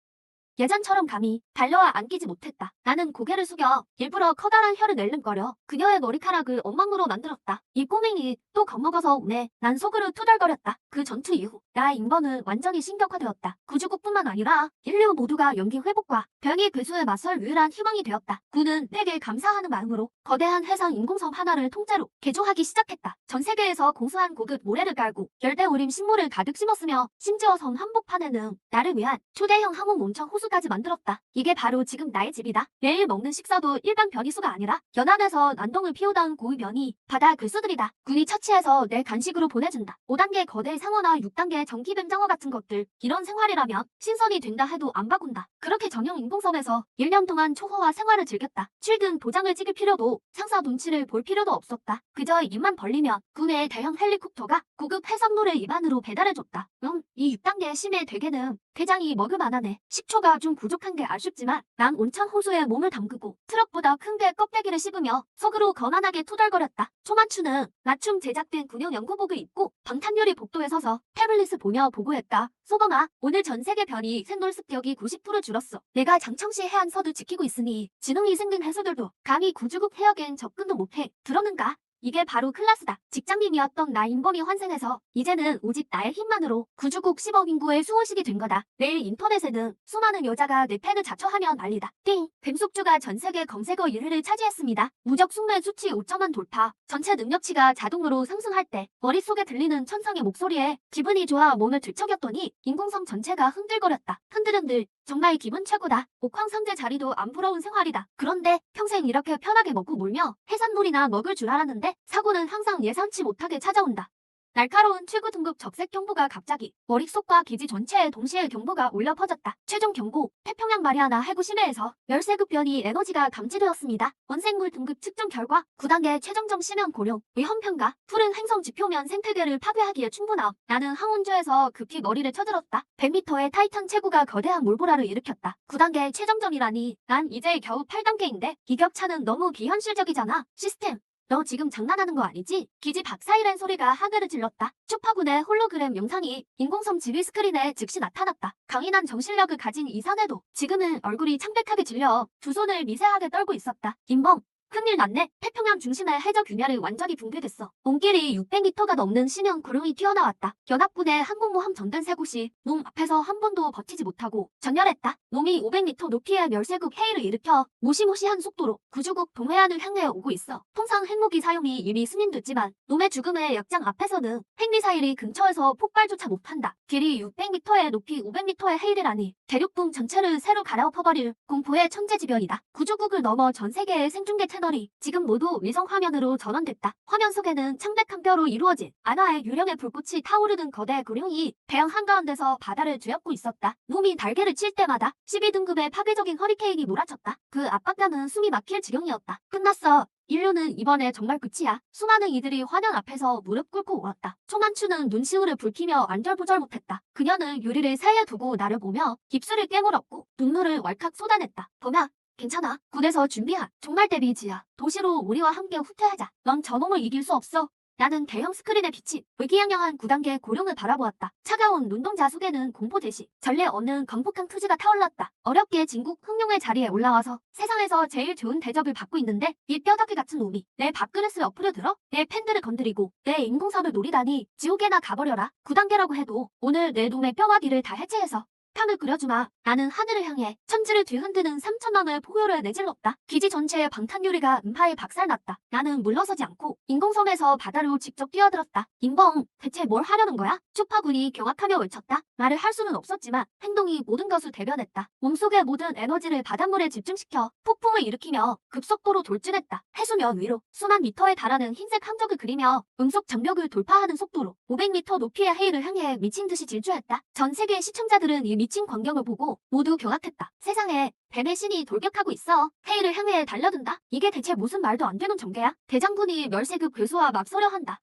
예전처럼 감히 달려와 안기지 못했다. 나는 고개를 숙여 일부러 커다란 혀를 낼름거려 그녀의 머리카락을 엉망으로 만들었다. 이 꼬맹이 또 겁먹어서 우네. 난 속으로 투덜거렸다. 그 전투 이후 나의 인번은 완전히 신격화되었다. 구주국뿐만 아니라 인류 모두가 연기 회복과 병이 괴수에 맞설 유일한 희망이 되었다. 군은 내게 감사하는 마음으로 거대한 해상 인공섬 하나를 통째로 개조하기 시작했다. 전 세계에서 공수한 고급 모래를 깔고 열대우림 식물을 가득 심었으며 심지어 섬 한복판에는 나를 위한 초대형 항공 온천 호수까지 만들었다. 이게 바로 지금 나의 집이다. 매일 먹는 식사도 일반 변이수가 아니라 연안에서 난동을 피우던 고위 변이 바다 괴수들이다. 군이 처치해서 내 간식으로 보내준다. 5단계 거대 상어나 6단계 전기뱀장어 같은 것들. 이런 생활이라면 신선이 된다 해도 안 바꾼다. 그렇게 전용 인공섬에서 1년 동안 초호화 생활을 즐겼다. 출근 도장을 찍을 필요도 상사 눈치를 볼 필요도 없었다. 그저 입만 벌리면 군의 대형 헬리콥터가 고급 해산물을 입안으로 배달해줬다. 이 6단계 심해 대게는 대장이 먹을 만하네. 식초가 좀 부족한 게 아쉽지만 난 온천 호수에 몸을 담그고 트럭보다 큰 게 껍데기를 씹으며 속으로 거만하게 투덜거렸다. 초만추는 나춤 제작된 군용 연구복을 입고 방탄유리 복도에 서서 태블릿을 보며 보고했다. 소범아, 오늘 전 세계 변이 생물 습격이 90% 줄었어. 내가 장청시 해안서도 지키고 있으니 지능이 생긴 해수들도 감히 구주국 해역엔 접근도 못해. 들었는가? 이게 바로 클라스다. 직장님이었던 나 인범이 환생해서 이제는 오직 나의 힘만으로 구주국 10억 인구의 수호식이 된 거다. 내일 인터넷에는 수많은 여자가 내 팬을 자처하며 난리다. 띵! 뱀속주가 전세계 검색어 1위를 차지했습니다. 무적 숙매 수치 5천만 돌파. 전체 능력치가 자동으로 상승할 때 머릿속에 들리는 천상의 목소리에 기분이 좋아 몸을 들썩였더니 인공섬 전체가 흔들거렸다. 흔들흔들. 정말 기분 최고다. 옥황상제 자리도 안 부러운 생활이다. 그런데 평생 이렇게 편하게 먹고 놀며 해산물이나 먹을 줄 알았는데 사고는 항상 예상치 못하게 찾아온다. 날카로운 최고 등급 적색 경보가 갑자기 머릿속과 기지 전체에 동시에 경보가 울려 퍼졌다. 최종 경고, 태평양 마리아나 해구 심해에서 열세급 변이 에너지가 감지되었습니다. 원생물 등급 측정 결과 9단계 최정점 심연 고령, 위험 평가, 푸른 행성 지표면 생태계를 파괴하기에 충분함. 나는 항운조에서 급히 머리를 쳐들었다. 100m의 타이탄 체구가 거대한 몰보라를 일으켰다. 9단계 최정점이라니 난 이제 겨우 8단계인데 이 격차는 너무 비현실적이잖아. 시스템. 너 지금 장난하는 거 아니지? 기지 박사이란 소리가 하늘을 찔렀다. 초파군의 홀로그램 영상이 인공섬 지휘 스크린에 즉시 나타났다. 강인한 정신력을 가진 이 사내도 지금은 얼굴이 창백하게 질려 두 손을 미세하게 떨고 있었다. 인범. 큰일 났네. 태평양 중심의 해저 균열이 완전히 붕괴됐어. 온길이 600m가 넘는 심연 구름이 튀어나왔다. 연합군의 항공모함 전단 세 곳이 놈 앞에서 한 번도 버티지 못하고 전멸했다. 놈이 500m 높이의 멸세국 해일을 일으켜 무시무시한 속도로 구주국 동해안을 향해 오고 있어. 통상 핵무기 사용이 이미 승인됐지만 놈의 죽음의 약장 앞에서는 핵미사일이 근처에서 폭발조차 못한다. 길이 600m에 높이 500m의 해일이라니 대륙붕 전체를 새로 갈아엎어버릴 공포의 천재지변이다. 구주국을 넘어 전 세계의 생중계 채널이 지금 모두 위성 화면으로 전원됐다. 화면 속에는 창백한 뼈로 이루어진 안화의 유령의 불꽃이 타오르는 거대 구룡이 대형 한가운데서 바다를 쥐었고 있었다. 놈이 날개를 칠 때마다 12등급의 파괴적인 허리케인이 몰아쳤다. 그 압박감은 숨이 막힐 지경이었다. 끝났어. 인류는 이번에 정말 끝이야. 수많은 이들이 화면 앞에서 무릎 꿇고 울었다. 초만추는 눈시울을 붉히며 안절부절 못했다. 그녀는 유리를 사이에 두고 나를 보며 입술을 깨물었고 눈물을 왈칵 쏟아냈다. 봄아, 괜찮아. 군에서 준비한 종말 데뷔지야. 도시로 우리와 함께 후퇴하자. 넌 저놈을 이길 수 없어. 나는 대형 스크린에 비친 의기양양한 9단계 고룡을 바라보았다. 차가운 눈동자 속에는 공포 대신 전례 없는 광폭한 투지가 타올랐다. 어렵게 진국 흥룡의 자리에 올라와서 세상에서 제일 좋은 대접을 받고 있는데 이 뼈다귀 같은 놈이 내 밥그릇을 엎으려 들어 내 팬들을 건드리고 내 인공섬을 노리다니 지옥에나 가버려라. 9단계라고 해도 오늘 내 놈의 뼈와 귀를 다 해체해서 편을 그려주마. 나는 하늘을 향해 천지를 뒤흔드는 3천왕의 포효를 내질렀다. 기지 전체에 방탄유리가 음파에 박살났다. 나는 물러서지 않고 인공섬에서 바다로 직접 뛰어들었다. 임봉, 대체 뭘 하려는 거야? 추파군이 경악하며 외쳤다. 말을 할 수는 없었지만 행동이 모든 것을 대변했다. 몸속의 모든 에너지를 바닷물에 집중시켜 폭풍을 일으키며 급속도로 돌진했다. 해수면 위로 수만 미터에 달하는 흰색 함정을 그리며 음속 장벽을 돌파하는 속도로 500m 높이의 해일을 향해 미친 듯이 질주했다. 전 세계의 시청자들은 이 미친 광경을 보고 모두 경악했다. 세상에 뱀의 신이 돌격하고 있어. 해일을 향해 달려든다. 이게 대체 무슨 말도 안 되는 전개야? 대장군이 멸세급 괴수와 맞서려 한다.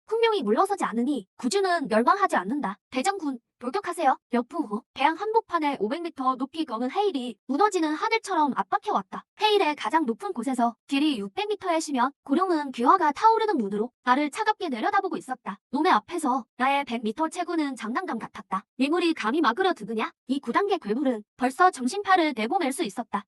훈명이 물러서지 않으니 구주는 멸망하지 않는다. 대장군, 돌격하세요. 몇 분 후 대양 한복판에 500m 높이 거는 해일이 무너지는 하늘처럼 압박해왔다. 해일의 가장 높은 곳에서 길이 600m에 쉬면 고룡은 귀화가 타오르는 눈으로 나를 차갑게 내려다보고 있었다. 놈의 앞에서 나의 100m 체구는 장난감 같았다. 미물이 감히 막으려 드느냐? 이 9단계 괴물은 벌써 정신파를 내보낼 수 있었다.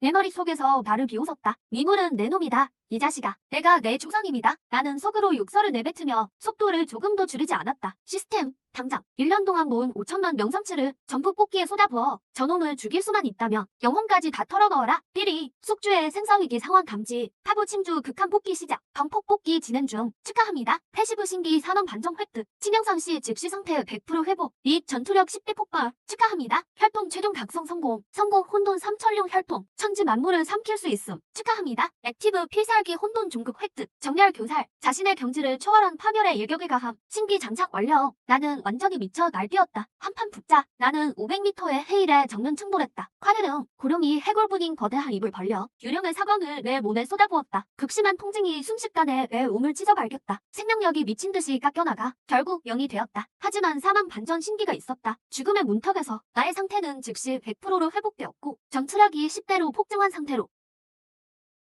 내 머릿속에서 나를 비웃었다. 미물은 내 놈이다. 이 자식아, 내가 내 조상입니다. 나는 속으로 욕설을 내뱉으며 속도를 조금도 줄이지 않았다. 시스템, 당장 1년 동안 모은 5천만 명성치를 전부 뽑기에 쏟아부어 저놈을 죽일 수만 있다면 영혼까지 다 털어넣어라. 삐리, 숙주의 생사위기 상황 감지, 파부 침주 극한 뽑기 시작, 방폭 뽑기 진행 중. 축하합니다. 패시브 신기 산원 반정 획득, 신영상시 즉시 상태 100% 회복, 이익 전투력 10배 폭발. 축하합니다. 혈통 최종 각성 성공, 성공 혼돈 3천룡 혈통, 천지 만물을 삼킬 수 있음. 축하합니다. 액티브 필살기 혼돈 중급 획득, 정렬 교살, 자신의 경지를 초월한 파멸의 일격을 가함, 신기 장착 완료. 나는 완전히 미쳐 날뛰었다. 한판 붙자. 나는 500m의 해일에 정면 충돌했다. 화르릉, 고룡이 해골분인 거대한 입을 벌려 유령의 사광을 내 몸에 쏟아부었다. 극심한 통증이 순식간에 내 몸을 찢어 발겼다. 생명력이 미친 듯이 깎여나가 결국 0이 되었다. 하지만 사망 반전 신기가 있었다. 죽음의 문턱에서 나의 상태는 즉시 100%로 회복되었고 전투력이 10배로 폭증한 상태로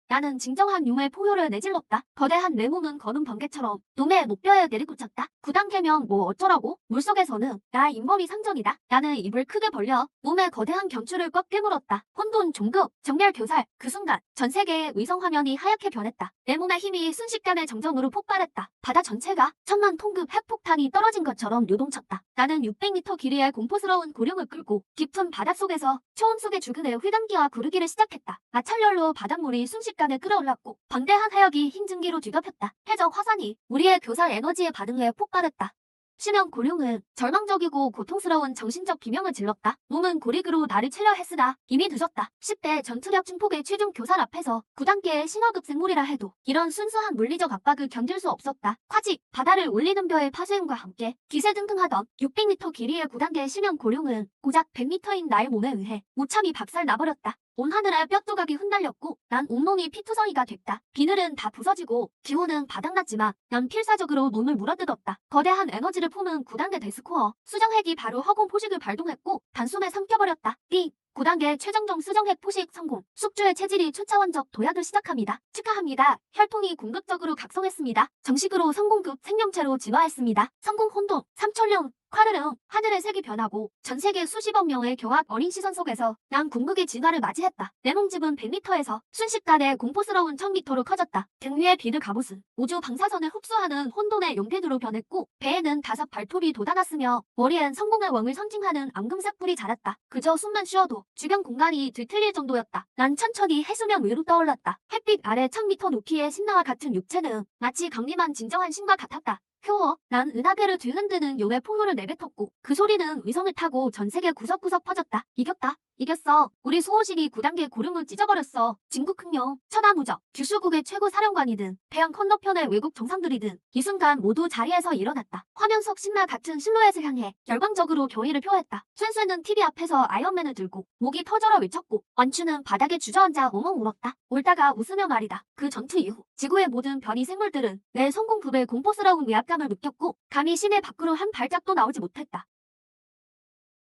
나는 진정한 융의 포효를 내질렀다. 거대한 내 몸은 거는 번개처럼 놈의 목뼈에 내리꽂혔다. 9단계면 뭐 어쩌라고? 물속에서는 나의 잇몸이 상전이다. 나는 입을 크게 벌려 몸의 거대한 경추를 꽉 깨물었다. 혼돈 종급, 정렬 교살. 그 순간 전 세계의 위성 화면이 하얗게 변했다. 내 몸의 힘이 순식간에 정정으로 폭발했다. 바다 전체가 천만 톤급 핵폭탄이 떨어진 것처럼 요동쳤다. 나는 600m 길이의 공포스러운 고령을 끌고 깊은 바닷속에서 초원 속의 죽은의 휘감기와 구르기를 시작했다. 마찰열로 바닷물이 순식간에 끌어올랐고 방대한 하역이 흰 증기로 뒤덮였다. 해적 화산이 우리의 교살 에너지에 반응해 폭발했다. 심형 고룡은 절망적이고 고통스러운 정신적 비명을 질렀다. 몸은 고리그로 나를 치려 했으나 이미 늦었다. 10대 전투력 증폭의 최종 교살 앞에서 9단계의 신화급 생물이라 해도 이런 순수한 물리적 압박을 견딜 수 없었다. 화직, 바다를 울리는 벼의 파수음과 함께 기세등등하던 600m 길이의 9단계의 심형 고룡은 고작 100m인 나의 몸에 의해 무참히 박살 나버렸다. 온 하늘에 뼈조각이 흩날렸고 난 온몸이 피투성이가 됐다. 비늘은 다 부서지고 기호는 바닥났지만 난 필사적으로 몸을 물어뜯었다. 거대한 에너지를 품은 9단계 데스코어. 수정핵이 바로 허공 포식을 발동했고 단숨에 삼켜버렸다. 9단계 최정정 수정핵 포식 성공. 숙주의 체질이 초차원적 도약을 시작합니다. 축하합니다. 혈통이 궁극적으로 각성했습니다. 정식으로 성공급 생명체로 진화했습니다. 성공 혼돈, 삼천룡, 화르릉, 하늘의 색이 변하고 전 세계 수십억 명의 경악 어린 시선 속에서 난 궁극의 진화를 맞이했다. 내 몸집은 100m에서 순식간에 공포스러운 1000m로 커졌다. 등 위의 비늘 갑옷은 우주 방사선을 흡수하는 혼돈의 용대두로 변했고 배에는 5 발톱이 돋아났으며 머리엔 성공의 왕을 상징하는 앙금색 뿔이 자랐다. 그저 숨만 쉬어도 주변 공간이 뒤틀릴 정도였다. 난 천천히 해수면 위로 떠올랐다. 햇빛 아래 1000m 높이의 신나와 같은 육체는 마치 강림한 진정한 신과 같았다. 난 은하계를 뒤흔드는 용의 포효를 내뱉었고 그 소리는 위성을 타고 전 세계 구석구석 퍼졌다. 이겼다. 이겼어. 우리 수호식이 9단계 고름을 찢어버렸어. 진국흑룡, 천하무적, 규슈국의 최고 사령관이든 태양 건너편의 외국 정상들이든 이 순간 모두 자리에서 일어났다. 화면 속 신나 같은 실루엣을 향해 열광적으로 경의를 표했다. 순수는 TV 앞에서 아이언맨을 들고 목이 터져라 외쳤고 완추는 바닥에 주저앉아 엉엉 울었다. 울다가 웃으며 말이다. 그 전투 이후 지구의 모든 변이 생물들은 내 성공급의 공포스러운 위압감을 느꼈고 감히 시내 밖으로 한 발짝도 나오지 못했다.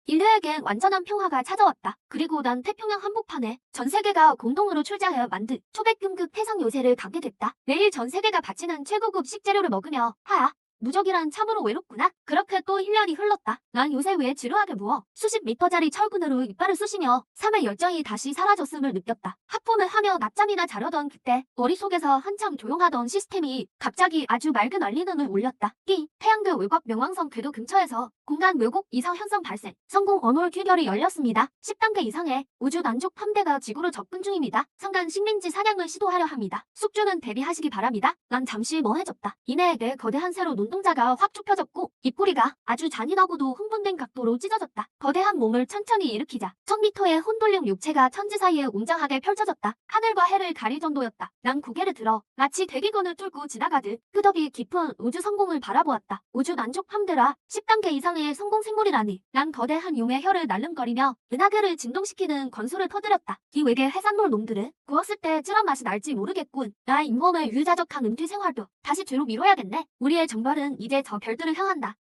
인류에겐 완전한 평화가 찾아왔다. 그리고 난 태평양 한복판에 전 세계가 공동으로 출자하여 만든 초백금급 해상 요새를 갖게 됐다. 매일 전 세계가 바치는 최고급 식재료를 먹으며 하야 무적이란 참으로 외롭구나. 그렇게 또 1년이 흘렀다. 난 요새 왜 지루하게 누워 수십 미터짜리 철근으로 이빨을 쑤시며 삶의 열정이 다시 사라졌음을 느꼈다. 하품을 하며 낮잠이나 자려던 그때 머릿속에서 한참 조용하던 시스템이 갑자기 아주 맑은 알림음을 울렸다. 태양계 외곽 명왕성 궤도 근처에서 공간 왜곡 이상 현상 발생. 성공 언홀 퀴결이 열렸습니다. 10단계 이상의 우주 난족 함대가 지구로 접근 중입니다. 상간 식민지 사냥을 시도하려 합니다. 숙주는 대비하시기 바랍니다. 난 잠시 멍해졌다. 이내 내 거대한 새로 눈동자가 확 좁혀졌고 입꼬리가 아주 잔인하고도 흥분된 각도로 찢어졌다. 거대한 몸을 천천히 일으키자 1000m의 혼돌림 육체가 천지 사이에 웅장하게 펼쳐졌다. 하늘과 해를 가릴 정도였다. 난 고개를 들어 마치 대기권을 뚫고 지나가듯 끝없이 깊은 우주 성공을 바라보았다. 우주 난족 함대라 10단계 이상의 성공 생물이라니. 난 거대한 용의 혀를 날름거리며 은하계를 진동시키는 건소를 터뜨렸다. 이 외계 해산물 놈들은 구웠을 때 찌란 맛이 날지 모르겠군. 나의 잇몸을 유유자적한 은퇴 생활도 다시 뒤로 미뤄야겠네. 우리의 정발은 이제 저 별들을 향한다.